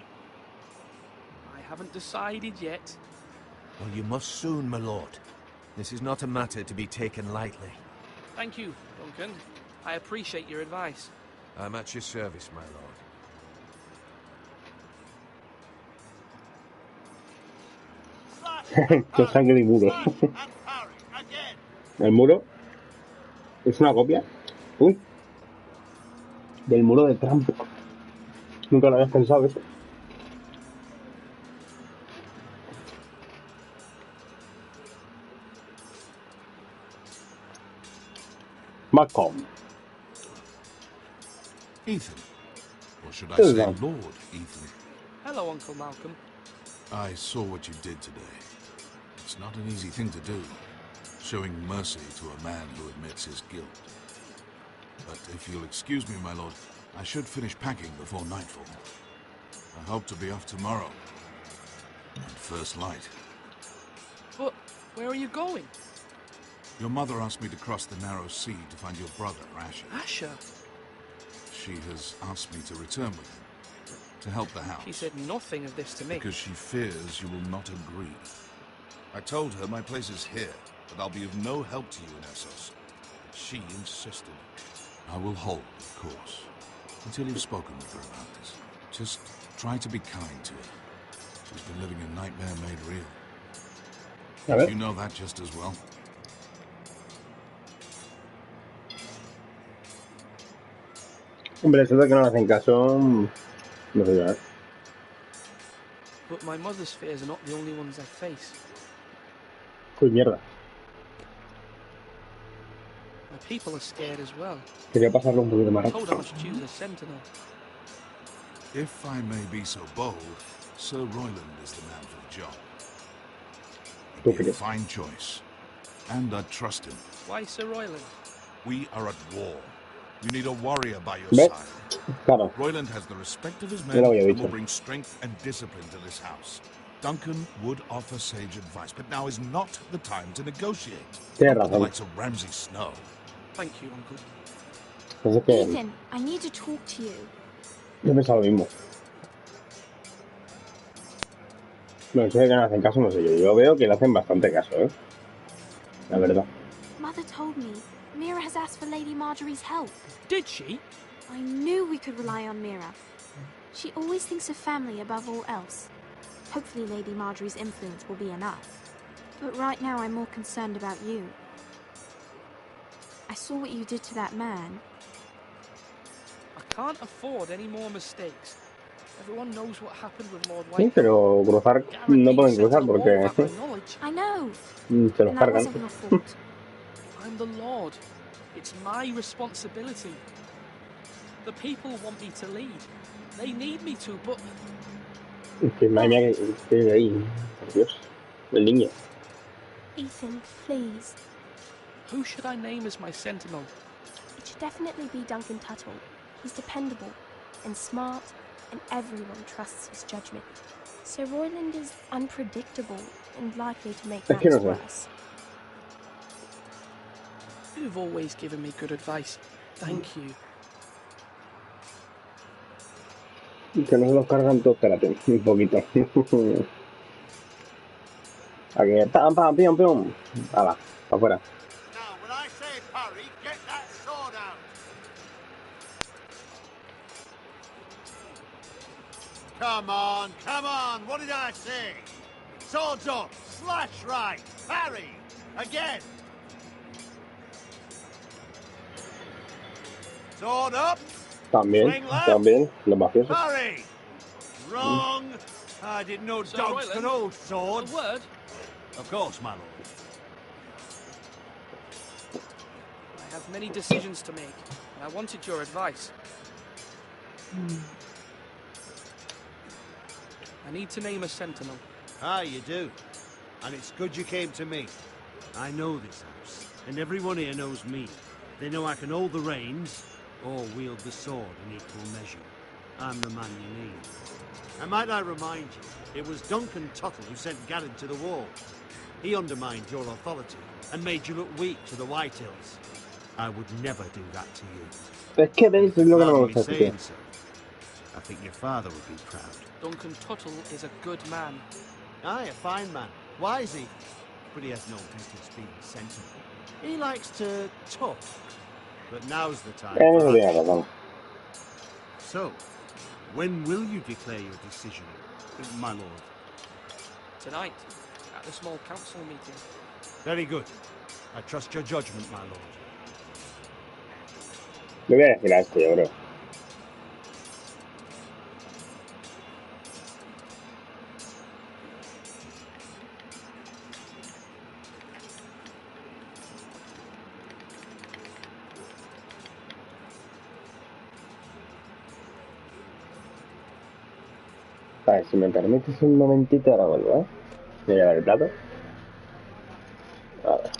I haven't decided yet. Well, you must soon, my lord. This is not a matter to be taken lightly. Thank you, Duncan. I appreciate your advice. I'm at your service, my lord. Los sangre y muro. El muro es una copia. Uy. Del muro de Trump. Nunca lo habías pensado eso. Malcolm. Ethan. Or should I Who's say that? Lord Ethan? Hello, Uncle Malcolm. I saw what you did today. It's not an easy thing to do, showing mercy to a man who admits his guilt. But if you'll excuse me, my lord, I should finish packing before nightfall. I hope to be off tomorrow. At first light. But where are you going? Your mother asked me to cross the narrow sea to find your brother, Asher. Asher? She has asked me to return with him, to help the house. She said nothing of this to me. Because she fears you will not agree. I told her my place is here, that I'll be of no help to you in Essos. She insisted. I will hold, of course, until you've spoken with her about this. Just try to be kind to her. She's been living a nightmare made real. You know that just as well. Hombre, eso de que no le hacen caso. No sé ya. But my mother's fears are not the only ones I face. Uy, mierda. My people are scared as well. Quería pasarlo un poquito más Told I must choose a sentinel. If I may be so bold, Sir Royland is the man for the job. He'd be a fine choice. And I'd trust him. Why Sir Royland? We are at war. You need a warrior by your ¿Ves? side. Claro. Royland has the respect of his Ya men lo había and dicho. will bring strength and discipline to this house. Duncan would offer sage advice, but now is not the time to negotiate. Tienes The razón. likes of Ramsay Snow. Thank you, Uncle. Pues es que Ethan, I need to talk to you. yo pensaba lo mismo. No, eso de que no le hacen caso, no sé yo. Yo veo que le hacen bastante caso, ¿eh? La verdad. Mother told me Mira has asked for Lady Marjorie's help. Did she? I knew we could rely on Mira. She always thinks of family above all else. Hopefully Lady Marjorie's influence will be enough. But right now I'm more concerned about you. I saw what you did to that man. I can't afford any more mistakes. Everyone knows what happened with Lord Sí, White. pero cruzar no pueden cruzar porque I know. se los And that cargan. wasn't your fault. I'm the Lord. It's my responsibility. The people want me to lead. They need me to, but... Es que madre mía, que de ahí. Por Dios. El niño. Ethan, please. Who should I name as my sentinel? It should definitely be Duncan Tuttle. He's dependable and smart, and everyone trusts his judgment. Sir Royland is unpredictable and likely to make Es que no matters sé. worse. You've always given me good advice. Thank you. Que no se los cargan todos, espérate, un poquito. Aquí, pam, pam, pium, pium. Hala, para afuera. Now, when I say parry, get that sword out. Come on, what did I say? Swords up, slash right, parry, again. Sword up, También, swing left, también, los mafiosos. parry. Wrong. I didn't know Sir dogs Royland, could hold swords. A word? Of course, my lord. I have many decisions to make, and I wanted your advice. I need to name a sentinel. Ah, you do. And it's good you came to me. I know this house, and everyone here knows me. They know I can hold the reins, or wield the sword in equal measure. I'm the man you need. And might I remind you, it was Duncan Tuttle who sent Garin to the wall. He undermined your authority and made you look weak to the Whitehills. I would never do that to you. Es que veis, es lo que no me gusta, tío. Saying so, I think your father would be proud. Duncan Tuttle is a good man. Aye, a fine man. Wise he, but he has no business being sensible. He likes to talk, but now's the time for Tiene action. razón. So, when will you declare your decision, my lord? Tonight, at the small council meeting. Very good. I trust your judgment, my lord. Le voy a decir a este, yo creo. Vale, si me permites un momentito, ahora vuelvo, ¿eh? Voy a llevar el plato. A ver.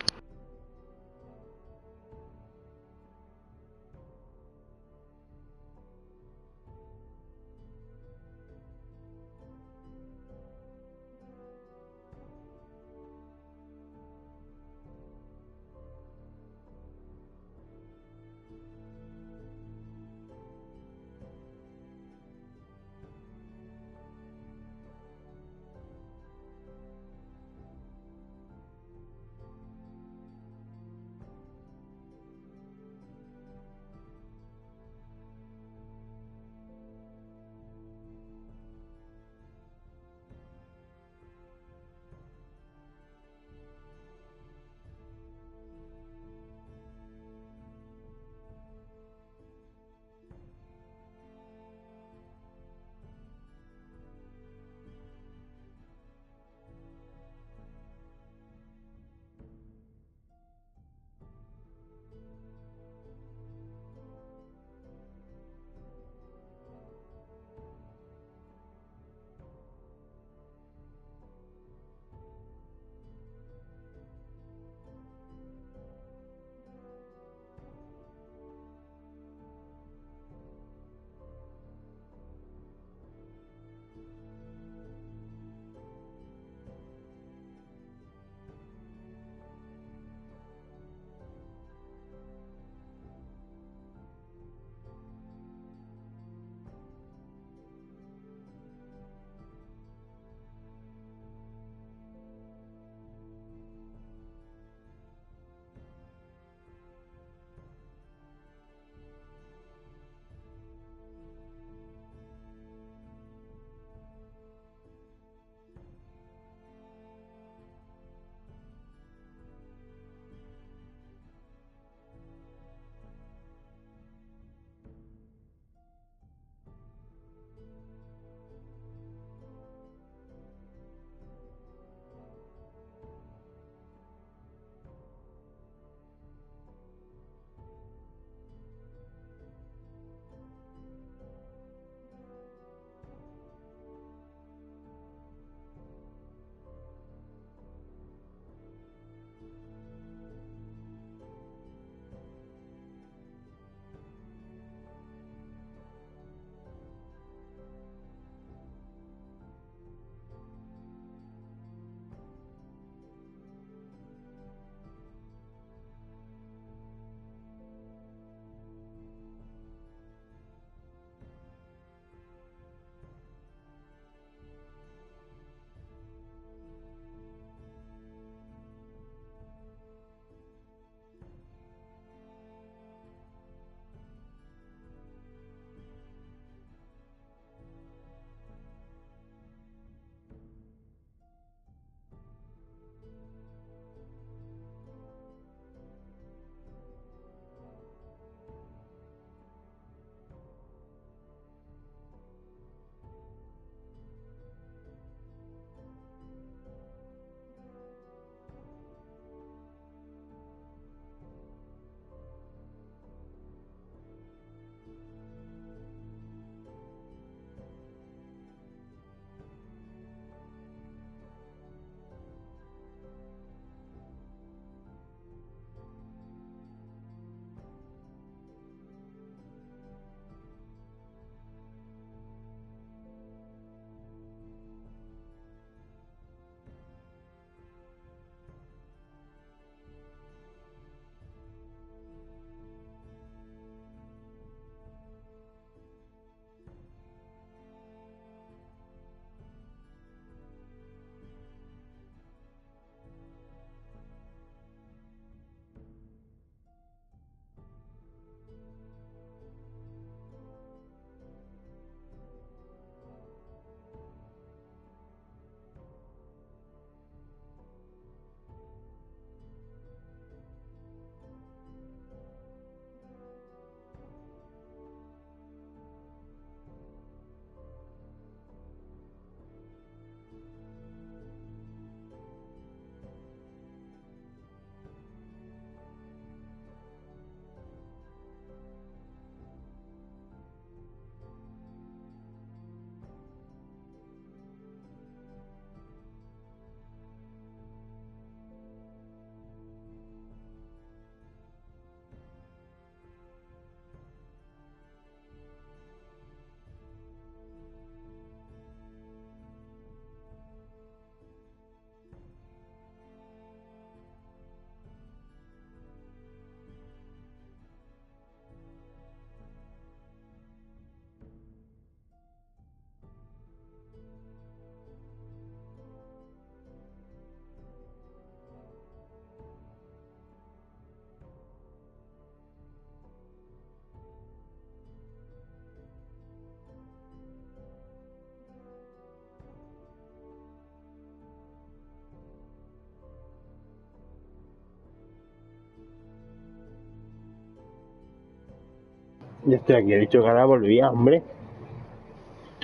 Ya estoy aquí, he dicho que ahora volvía, hombre.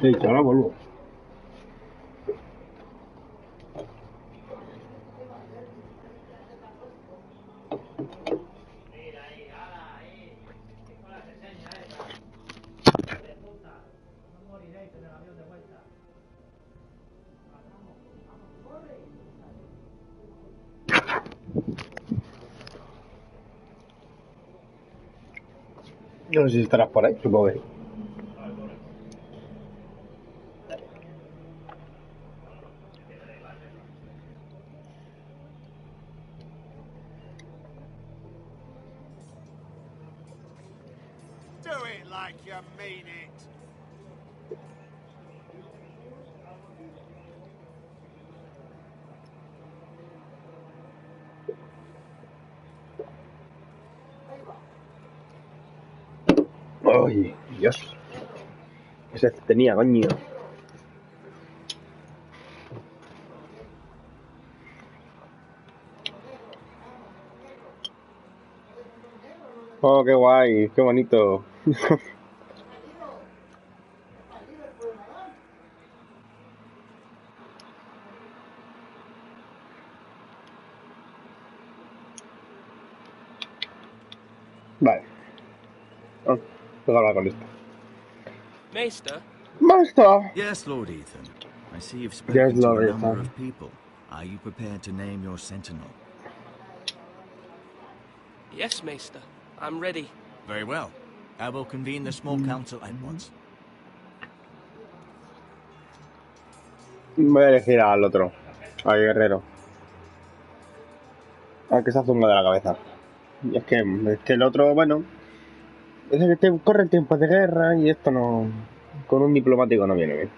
He dicho, ahora vuelvo. No sé si estarás por ahí, supongo que. Do it like you mean it. Ay, Dios. Ese tenía, coño. Oh, qué guay, qué bonito. Vale. Oh, tengo que hablar con esto. Maester? Master! Yes, Lord Ethan. I see you've Yes, spoken to Lord a number Ethan. of people. Are you prepared to name your sentinel? Yes, Maester. I'm ready. Very well. I will convene the small council at once. Voy a elegir al otro, al guerrero. Al que se hace un de la cabeza. Y es que el otro, bueno, es el que corre en tiempos de guerra y esto no. Con un diplomático no viene bien.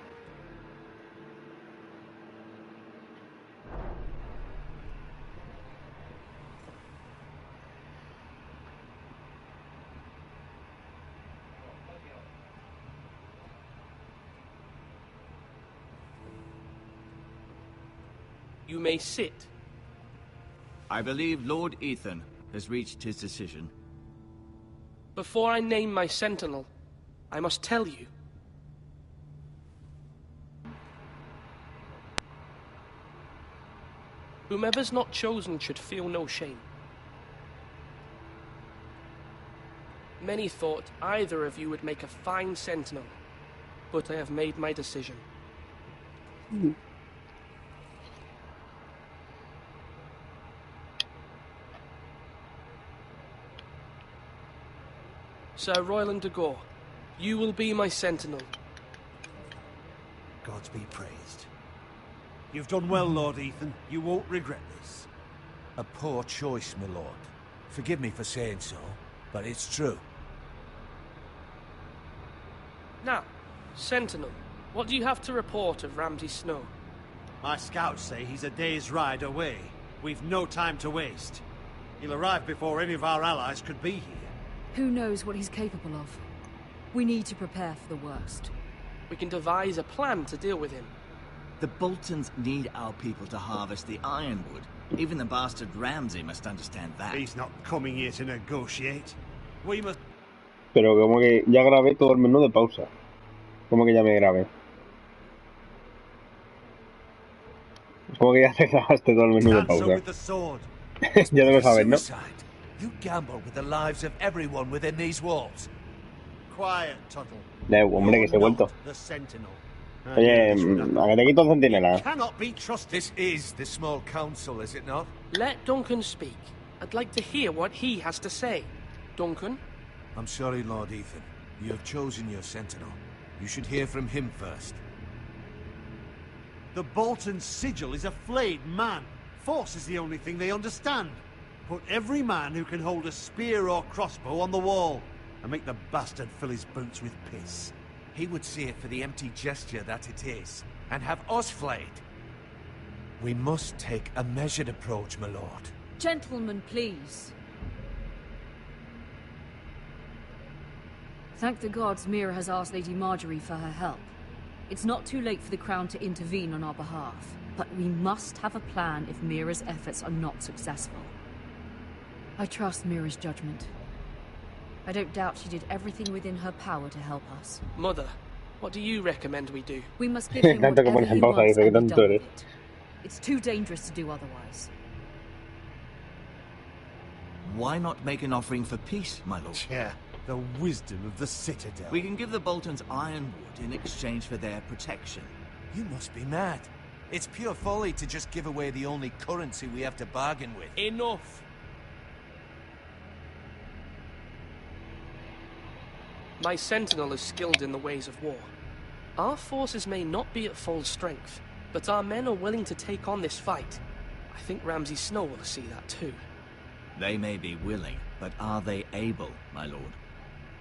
You may sit. I believe Lord Ethan has reached his decision. Before I name my sentinel, I must tell you. Whomever's not chosen should feel no shame. Many thought either of you would make a fine sentinel, but I have made my decision. Sir Royland de Gore, you will be my sentinel. Gods be praised. You've done well, Lord Ethan. You won't regret this. A poor choice, my lord. Forgive me for saying so, but it's true. Now, Sentinel, what do you have to report of Ramsay Snow? My scouts say he's a day's ride away. We've no time to waste. He'll arrive before any of our allies could be here. Who knows what he's capable of? We need to prepare for the worst. We can devise a plan to deal with him. The Boltons need our people to harvest the ironwood. Even the bastard Ramsay must understand that. He's not coming here to negotiate. We must... Pero como que ya grabé todo el menú de pausa. Como que ya me grabé. Como que ya te grabaste todo el menú de pausa. Ya no lo sabes, ¿no? You gamble with the lives of everyone within these walls. Quiet, Tuttle. Hombre, que se he vuelto. The Sentinel. Oye, a que te quito el centinela. Cannot be trusted. This is the small council, is it not? Let Duncan speak. I'd like to hear what he has to say. Duncan? I'm sorry, Lord Ethan. You have chosen your sentinel. You should hear from him first. The Bolton sigil is a flayed man. Force is the only thing they understand. Put every man who can hold a spear or crossbow on the wall, and make the bastard fill his boots with piss. He would see it for the empty gesture that it is, and have us flayed. We must take a measured approach, my lord. Gentlemen, please. Thank the gods Mira has asked Lady Marjorie for her help. It's not too late for the Crown to intervene on our behalf, but we must have a plan if Mira's efforts are not successful. I trust Mira's judgment. I don't doubt she did everything within her power to help us. Mother, what do you recommend we do? We must give him Tanto que whatever pones en he pausa, wants dice que and be tanto done eres. with it. It's too dangerous to do otherwise. Why not make an offering for peace, my lord? Yeah, the wisdom of the Citadel. We can give the Boltons ironwood in exchange for their protection. You must be mad. It's pure folly to just give away the only currency we have to bargain with. Enough! My sentinel is skilled in the ways of war. Our forces may not be at full strength, but our men are willing to take on this fight. I think Ramsay Snow will see that too. They may be willing, but are they able, my lord?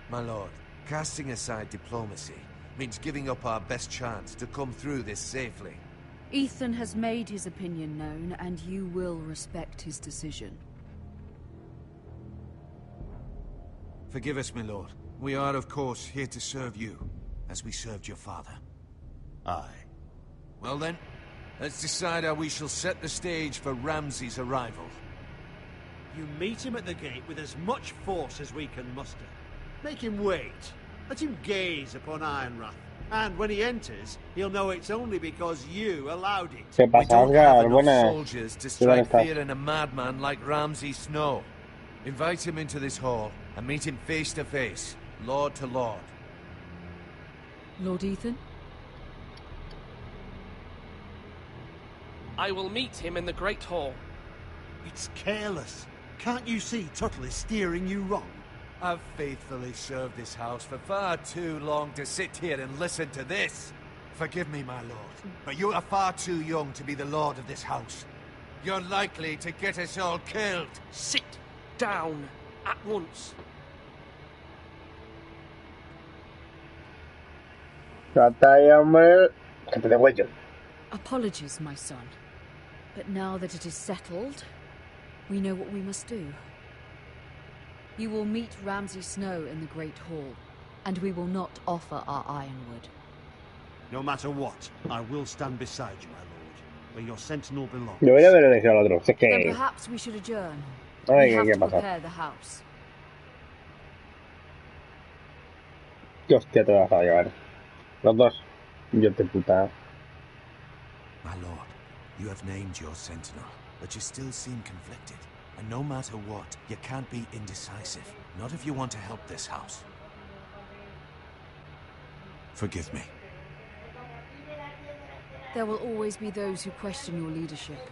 My lord, casting aside diplomacy means giving up our best chance to come through this safely. Ethan has made his opinion known, and you will respect his decision. Forgive us, my lord. We are, of course, here to serve you, as we served your father. Aye. Well then, let's decide how we shall set the stage for Ramsay's arrival. You meet him at the gate with as much force as we can muster. Make him wait. Let him gaze upon Ironrath. And when he enters, he'll know it's only because you allowed it. ¿Qué We pasa, don't have Oscar? enough Buenas. soldiers to ¿Qué tal strike estás? fear in a madman like Ramsay Snow. Invite him into this hall and meet him face to face, lord to lord. Lord Ethan? I will meet him in the Great Hall. It's careless. Can't you see Tuttle is steering you wrong? I've faithfully served this house for far too long to sit here and listen to this. Forgive me, my lord, but you are far too young to be the lord of this house. You're likely to get us all killed. Sit down at once. Trata ahí, hombre. Que te degüello. Apologies, my son. But now that it is settled, we know what we must do. You will meet Ramsay Snow in the Great Hall, and we will not offer our ironwood. No matter what, I will stand beside you, my lord, where your sentinel belongs. Debería haber elegido al otro. Si es Then que... perhaps we should adjourn. Ay, We have ¿qué to pasa? prepare the house. ¿Qué hostia te vas a llevar? Los dos. Yo te puta. My lord, you have named your sentinel, but you still seem conflicted. And no matter what, you can't be indecisive. Not if you want to help this house. Forgive me. There will always be those who question your leadership,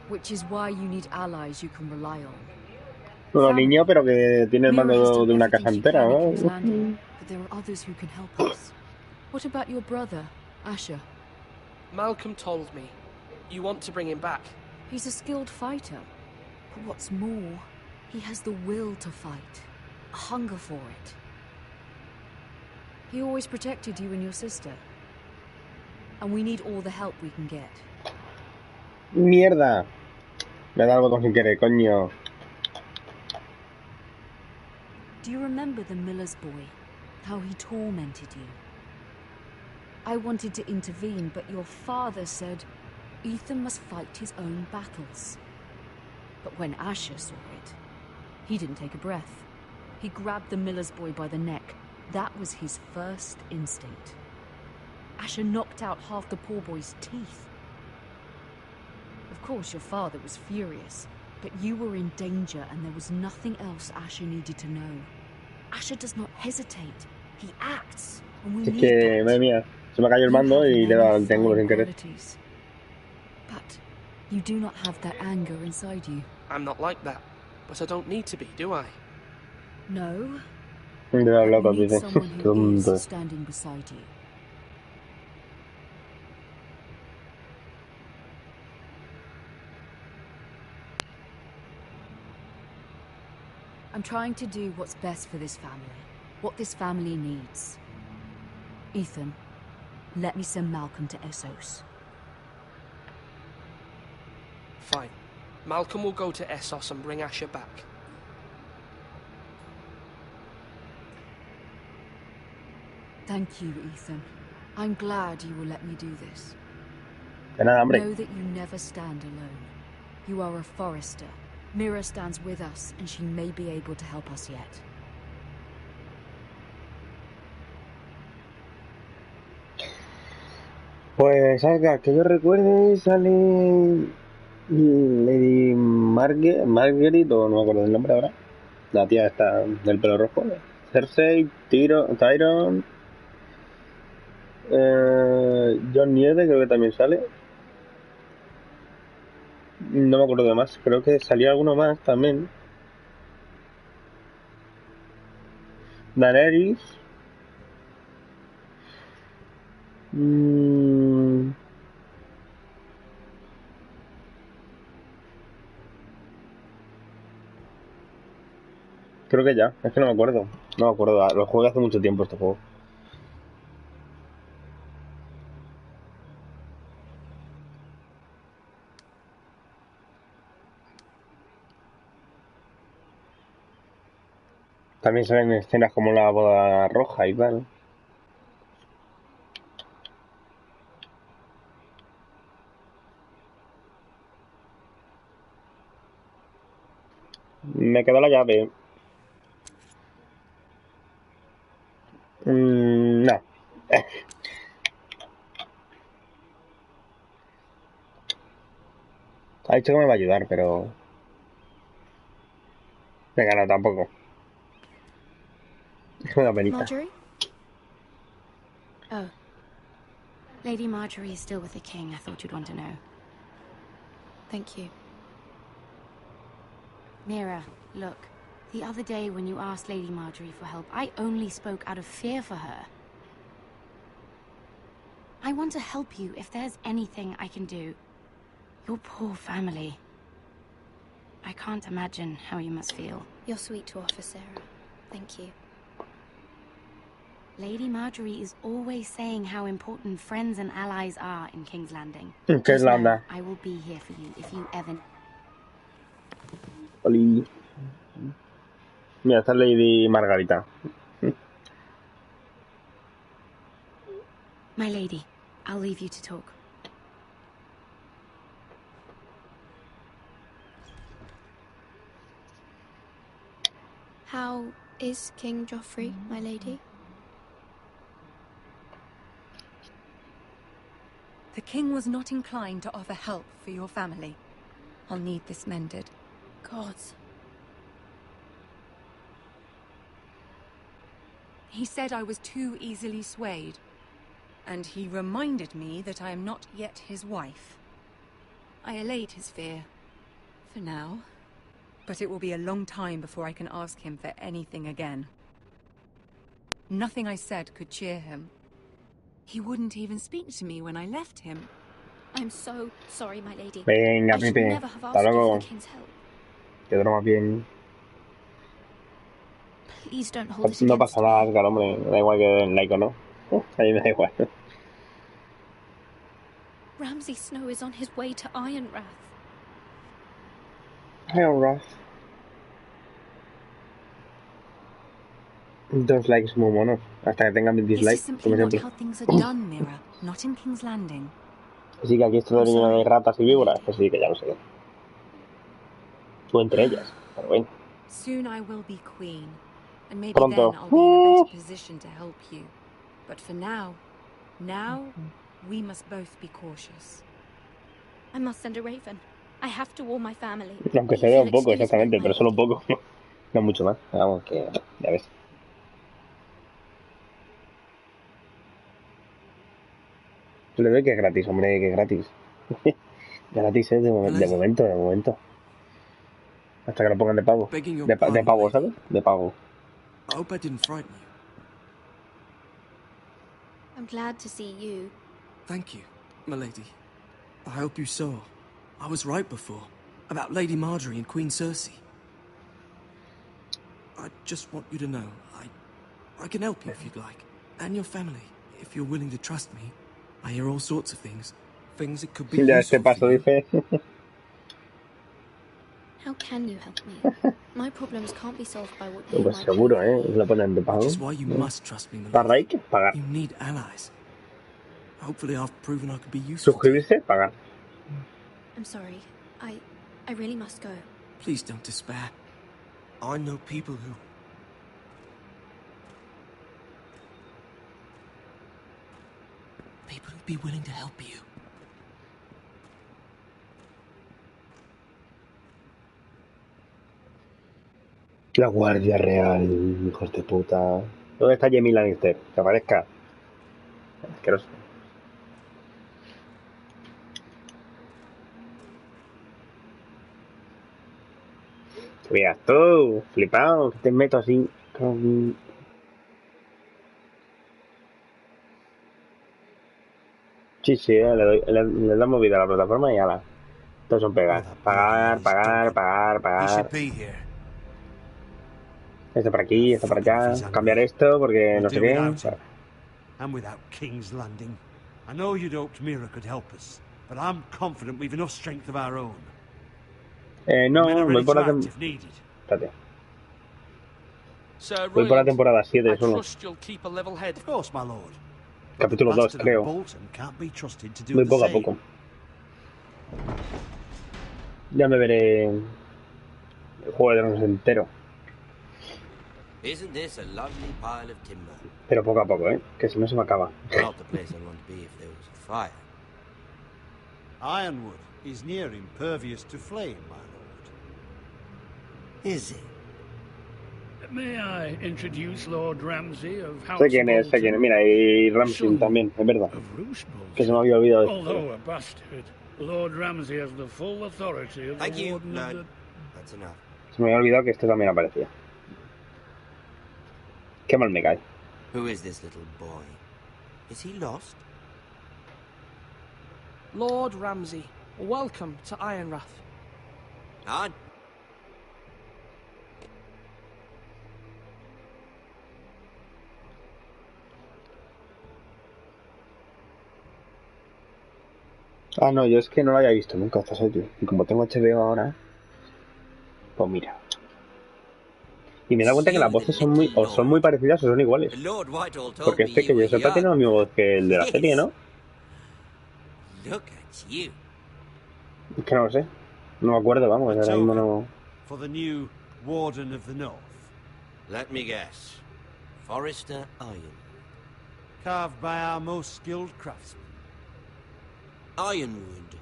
which is why you need allies you can rely on. Bueno, niño, pero que tiene el Mira has mando done de una everything casa she entera, can at ¿no? King's Landing, but there are others who can help us. What about your brother, Asher? Malcolm told me. You want to bring him back. He's a skilled fighter. But what's more, he has the will to fight, a hunger for it. He always protected you and your sister. And we need all the help we can get. ¡Mierda! Me da el botón sin querer, coño. Do you remember the miller's boy? How he tormented you? I wanted to intervene, but your father said Ethan must fight his own battles. But when Asher saw it, he didn't take a breath. He grabbed the miller's boy by the neck. That was his first instinct. Asher knocked out half the poor boy's teeth. Of course, your father was furious, but you were in danger and there was nothing else Asher needed to know. Asher does not hesitate. He acts, and we Es need que, that. madre mía, se me cayó el mando y le he dado al triángulo sin querer. Qualities. But you do not have that anger inside you. I'm not like that, but I don't need to be, do I? No. Le he dado But loco, you need dice. someone who Tonto. is standing beside you. I'm trying to do what's best for this family, what this family needs. Ethan, let me send Malcolm to Essos. Fine. Malcolm will go to Essos and bring Asher back. Thank you, Ethan. I'm glad you will let me do this. De nada, hombre. Know that you never stand alone. You are a forester. Mira stands with us, and she may be able to help us yet. Pues, Alga, que yo recuerde, sale Lady Marguerite, o no me acuerdo del nombre ahora. La tía está del pelo rojo. Cersei, Tyrion, John Nieve creo que también sale. No me acuerdo de más. Creo que salió alguno más también. Daenerys. Creo que ya. Es que no me acuerdo. No me acuerdo. Lo jugué hace mucho tiempo este juego. También salen escenas como la boda roja y tal. Me quedó la llave. No. Ha dicho que me va a ayudar, pero... Venga, no, tampoco. Me da penita. Marjorie? Oh. Lady Marjorie is still with the king. I thought you'd want to know. Thank you. Mira, look. The other day when you asked Lady Marjorie for help, I only spoke out of fear for her. I want to help you if there's anything I can do. Your poor family. I can't imagine how you must feel. You're sweet to offer, Sarah. Thank you. Lady Marjorie is always saying how important friends and allies are in King's Landing. ¿Qué es la onda? I will be here for you if you ever... Oli. Mira, está Lady Margarita. My lady, I'll leave you to talk. How is King Joffrey, my lady? The king was not inclined to offer help for your family. I'll need this mended. Gods. He said I was too easily swayed. And he reminded me that I am not yet his wife. I allayed his fear. For now. But it will be a long time before I can ask him for anything again. Nothing I said could cheer him. He wouldn't even speak to me when I left him. I'm so sorry, my lady. Venga, I should Pipe. never have Hasta asked you luego. for the king's help. Que duermas bien. Please don't hold it No against pasa me. nada, claro, hombre. Da igual que den like o no. A mí me da igual. Ramsay Snow is on his way to Ironrath. Ironrath. 2 likes muy monos. Hasta que tengan mis This is dislikes, simply como not siempre. how things are done, Mira. Not in King's Landing. Sí, que aquí esto de lleno de ratas y víboras. Pues sí, que ya lo sé. Tú entre ellas. Pero bueno. Soon I will be queen. And maybe Pronto. then I'll be in a better position to help you. But for now, we must both be cautious. I must send a raven. I have to warn my family. Aunque se vea un poco, exactamente, pero solo un poco. No mucho más. Vamos, que ya ves. Le doy que es gratis, hombre, que es gratis. Gratis es de momento. Hasta que lo pongan de pago. De pago, ¿sabes? De pago. I hope I didn't frighten you. I'm glad to see you. Thank you, my lady. I hope you saw. I was right before. About Lady Marjorie and Queen Cersei. I just want you to know, I can help you if you'd like. And your family, if you're willing to trust me. I hear all sorts of things. Things that could be Ya useful este paso for you. dice. How can you help me? My problems can't be solved by what you Pues might seguro, pay. Lo ponen de pago. Which is why you must trust me, my Para lady. hay que pagar. You need allies. Hopefully I've proven I could be useful. Suscribirse, pagar. I'm sorry. I really must go. Please don't despair. I know people who... People who I'd be willing to help you. La Guardia Real, hijos de puta. ¿Dónde está Jamie Lannister? Que aparezca. Asqueroso. Mira, tú, flipado, que te meto así con... Sí, le damos vida a la plataforma y ala. Todos son pegar. Pagar. Esto por aquí, esto por allá. Cambiar esto porque no sé qué. And without King's Landing. I know you'd hoped Mira could help us, but I'm confident we've enough strength of our own. No, voy por la temporada. Voy por la temporada 7 solo. Of course, my lord. Capítulo 2, creo. Muy poco a poco. Ya me veré el Juego de Tronos entero. Isn't this a lovely pile of timber? Pero poco a poco, que si no se me acaba. Not the place I want to be if there was a fire. Ironwood is near impervious to flame, my lord. Is it? May I introduce Lord Ramsay of House Sé quién es. Mira, y Ramsay también, es verdad. Que se me había olvidado. Although a bastard, Lord Ramsay has the full authority of the Warden of the... That's enough. Se me había olvidado que este también aparecía. Qué mal me cae. Who is this little boy? Is he lost? Lord Ramsay, welcome to Ironrath. No, yo es que no lo había visto nunca esta serie. Y como tengo HBO ahora, pues mira. Y me he dado cuenta que las voces son muy parecidas o son iguales. Porque este que yo sepa tiene la misma voz que el de la serie, ¿no? Es que no lo sé. No me acuerdo, vamos, ahora mismo no... For the new Warden of the North. Let me guess. Forrester Iron. Carved by our most skilled craftsmen. Ironwood.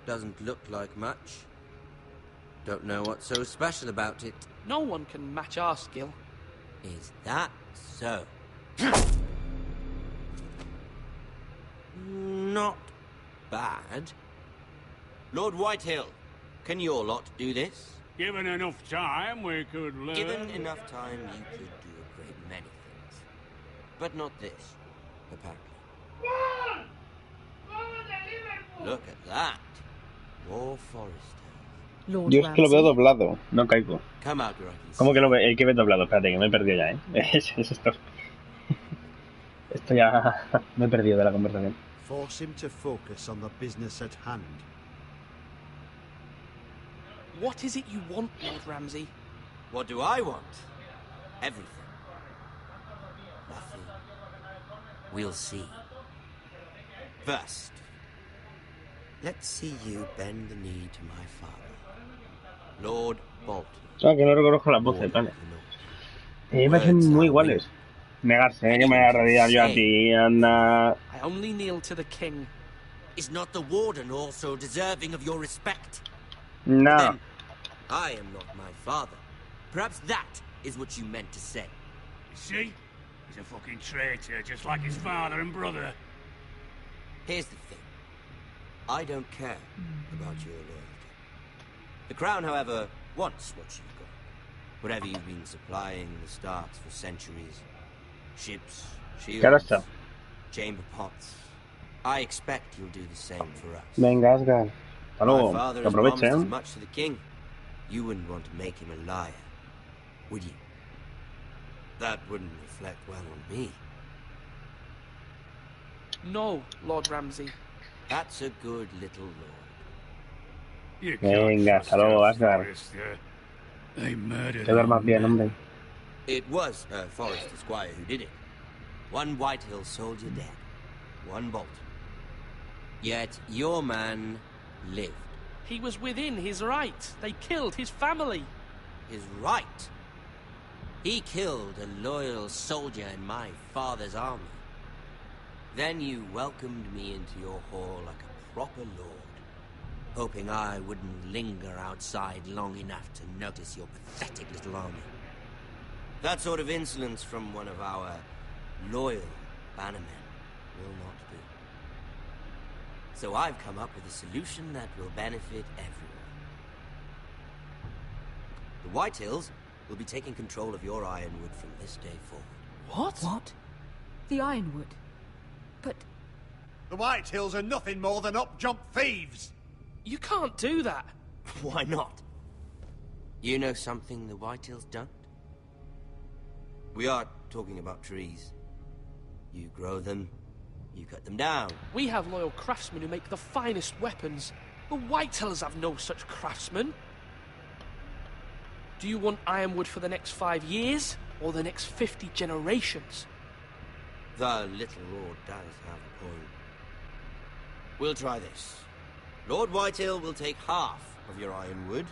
Doesn't look like much. Don't know what's so special about it. No one can match our skill. Is that so? Not bad. Lord Whitehill, can your lot do this? Given enough time, we could learn... Given enough time, you could do a great many things. But not this, apparently. Look at that. More Forrester. Yo es que lo veo doblado, no caigo. ¿Cómo que hay que ver doblado? Espérate, que me he perdido ya, es esto. Esto ya me he perdido de la conversación. Force him to focus on the business at hand. What is it you want, Lord Ramsay? What do I want? Everything. Nothing. We'll see. First, let's see you bend the knee to my father. Lord Bolton. Que no reconozco las voces, vale. Me parecen muy iguales. Negarse, que me voy a arrodillar yo a ti, anda. I only kneel to the king. Is not the warden also deserving of your respect? No. Then, I am not my father. Perhaps that is what you meant to say. You see? He's a fucking traitor, just like his father and brother. Here's the thing. I don't care about your loyalty. The Crown, however, wants what you've got. Whatever you've been supplying the Starks for centuries. Ships, shields, chamber pots. I expect you'll do the same for us. Venga, Asgard. Hasta luego. My father Que has aproveche, promised as much to the king. You wouldn't want to make him a liar, would you? That wouldn't reflect well on me. No, Lord Ramsay. That's a good little lord. Venga, hasta luego, Asgard. They murdered Te duermas bien, hombre. It was Forrester Squire who did it. One Whitehill soldier dead. One Bolton. Yet your man lived. He was within his right. They killed his family. His right? He killed a loyal soldier in my father's army. Then you welcomed me into your hall like a proper lord, hoping I wouldn't linger outside long enough to notice your pathetic little army. That sort of insolence from one of our loyal bannermen will not do. So I've come up with a solution that will benefit everyone. The Whitehills will be taking control of your Ironwood from this day forward. What? The Ironwood? But... The Whitehills are nothing more than up-jump thieves! You can't do that! Why not? You know something the Whitehills don't? We are talking about trees. You grow them, you cut them down. We have loyal craftsmen who make the finest weapons. The Whitehills have no such craftsmen. Do you want Ironwood for the next 5 years, or the next 50 generations? The little lord does have a point. We'll try this. Lord Whitehill will take half of your Ironwood,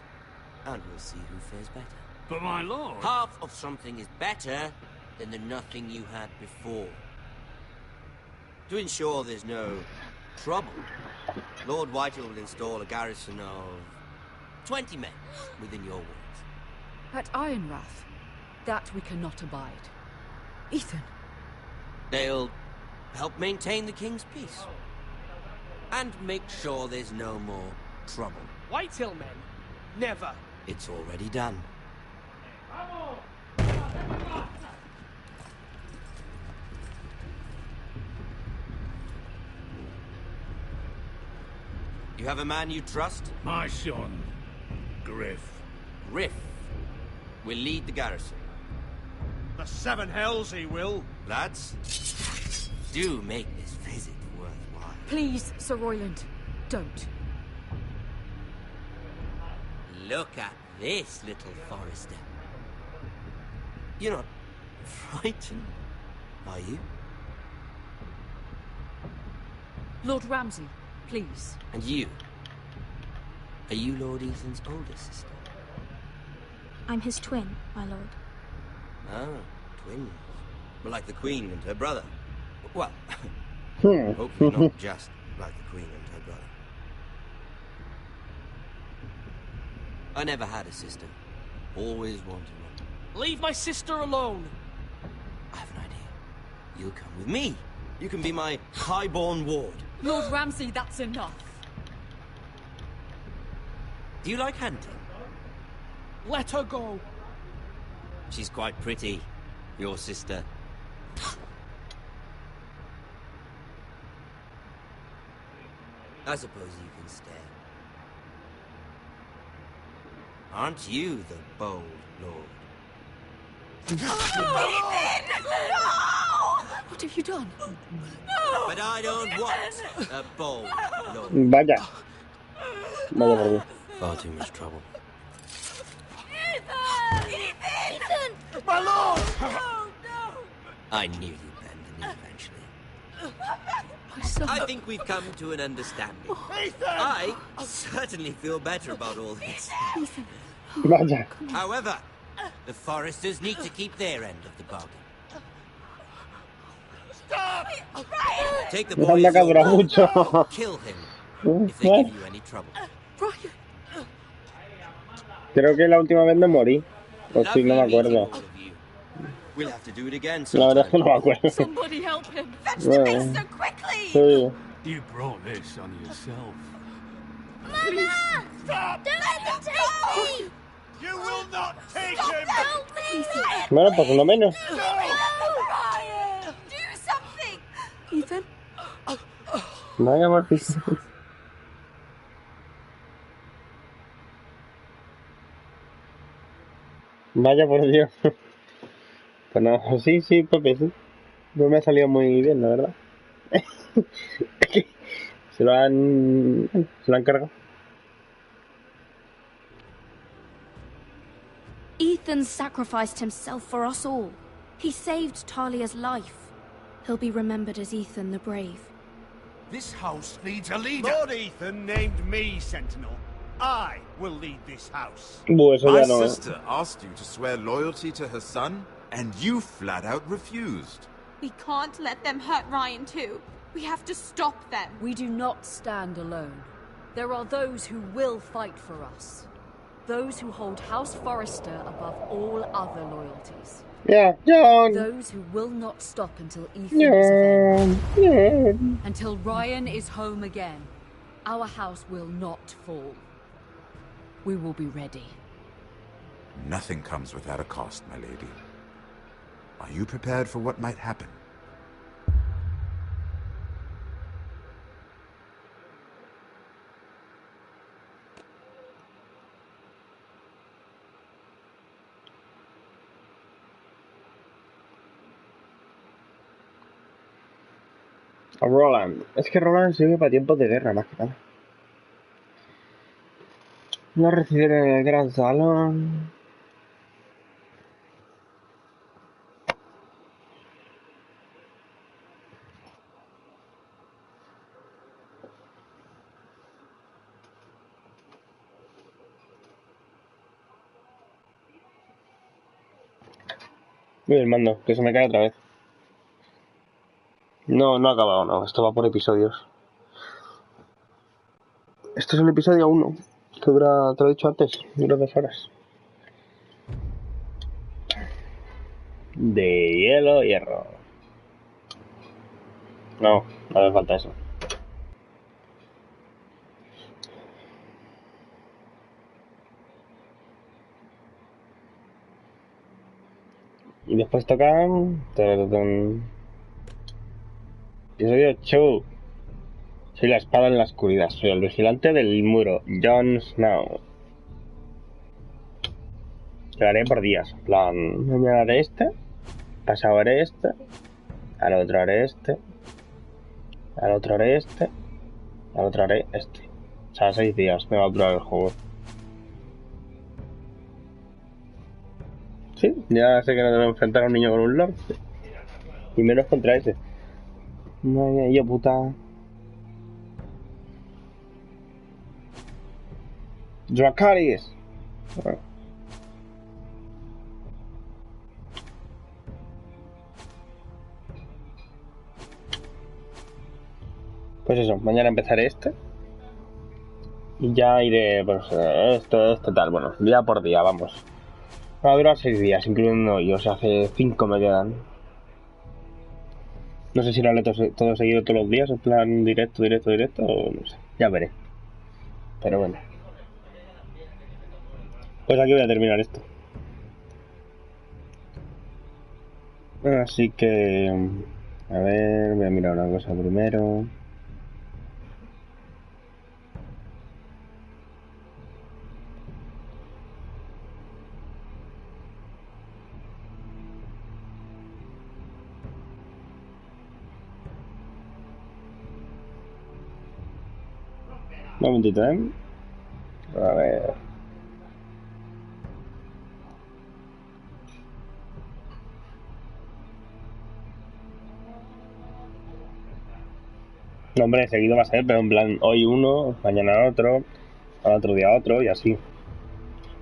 and we'll see who fares better. But my lord... Half of something is better than the nothing you had before. To ensure there's no trouble, Lord Whitehill will install a garrison of 20 men within your walls. At Ironrath, that we cannot abide. Ethan. They'll help maintain the king's peace. And make sure there's no more trouble. Whitehill men? Never. It's already done. You have a man you trust? My son, Griff. Griff will lead the garrison. The seven hells he will. Lads, do make this visit worthwhile. Please, Sir Royland, don't. Look at this, little Forester. You're not frightened, are you? Lord Ramsay, please. And you? Are you Lord Ethan's older sister? I'm his twin, my lord. Ah, twins. Well, like the Queen and her brother. Well, hopefully not just like the Queen and her brother. I never had a sister. Always wanted one. Leave my sister alone! I have an idea. You'll come with me. You can be my highborn ward. Lord Ramsay, that's enough. Do you like hunting? Let her go. She's quite pretty, your sister. I suppose you can stay. Aren't you the bold lord? What have you done? But I don't want a bold lord. Vaya. Vaya por Dios. Far too much trouble. Ethan! My lord! I knew you'd bend the knee eventually. I think we've come to an understanding. I certainly feel better about all this. Vaya. However, the Foresters need to keep their end of the bargain. Stop! Take the Me boy han as your capturado lord. mucho. Kill him if they give you any trouble. Creo que la última vez me morí. O sí, no me acuerdo. We'll have to do it again La verdad es que no me acuerdo. Somebody help him. Fetch the beast so quickly! Sí. You brought this on yourself. Mama! Stop! Don't let him take me! You will not take Stop, him! help me! Bueno, pues uno menos. Ryan! Do something! Ethan? Vaya por fin. Vaya por Dios. Pues no, sí, Pepe, sí. No me ha salido muy bien, la verdad. Se lo han cargado. Ethan sacrificed himself for us all. He saved Talia's life. He'll be remembered as Ethan the Brave. This house needs a leader. Lord Ethan named me Sentinel. I will lead this house. Eso My ya no, sister asked you to swear loyalty to her son, and you flat out refused. We can't let them hurt Ryan too. We have to stop them. We do not stand alone. There are those who will fight for us. Those who hold House Forrester above all other loyalties. Yeah, John. Those who will not stop until Ethan is avenged. Yeah. Until Ryan is home again. Our house will not fall. We will be ready. Nothing comes without a cost, my lady. Are you prepared for what might happen? A Roland. Es que Roland sirve para tiempos de guerra, más que nada. Lo recibieron en el gran salón. Uy, el mando, que se me cae otra vez. No ha acabado, no. Esto va por episodios. Esto es el episodio 1. Que dura, te lo he dicho antes, dura 2 horas. De hielo, hierro. No hace falta eso. Y después tocan... Episodio 8. Soy la espada en la oscuridad. Soy el vigilante del muro. Jon Snow. Lo haré por días. En plan, mañana haré este. Pasado haré este. Al otro haré este. Al otro haré este. Al otro haré este. O sea, 6 días me va a durar el juego. Sí, ya sé que no debo enfrentar a un niño con un lord. Y menos contra ese. No, yo puta. Dracarys. Bueno. Pues eso, mañana empezaré este. Y ya iré, pues, este tal. Bueno, día por día, vamos. Va a durar 6 días, incluyendo hoy. O sea, hace 5 me quedan. No sé si lo haré todo seguido todos los días, en plan directo, o no sé. Ya veré. Pero bueno. Pues aquí voy a terminar esto. Así que... A ver, voy a mirar una cosa primero. Un momentito, ¿eh? A ver... No, hombre, seguido va a ser, pero en plan, hoy uno, mañana otro, al otro día otro y así.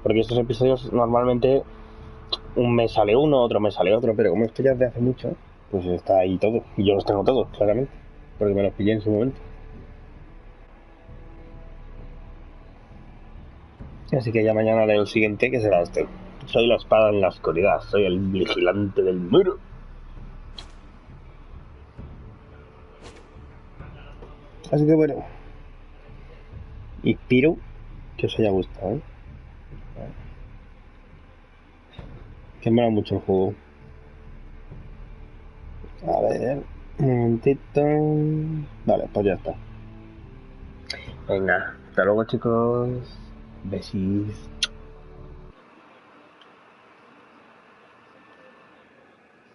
Porque estos episodios normalmente un mes sale uno, otro mes sale otro, pero como esto ya es de hace mucho, pues está ahí todo. Y yo los tengo todos, claramente, porque me los pillé en su momento. Así que ya mañana leo el siguiente, que será este. Soy la espada en la oscuridad, soy el vigilante del muro. Así que bueno. Y espero que os haya gustado, ¿eh? Que me mola mucho el juego. A ver, un momentito. Vale, pues ya está. Venga, hasta luego, chicos. Besisss.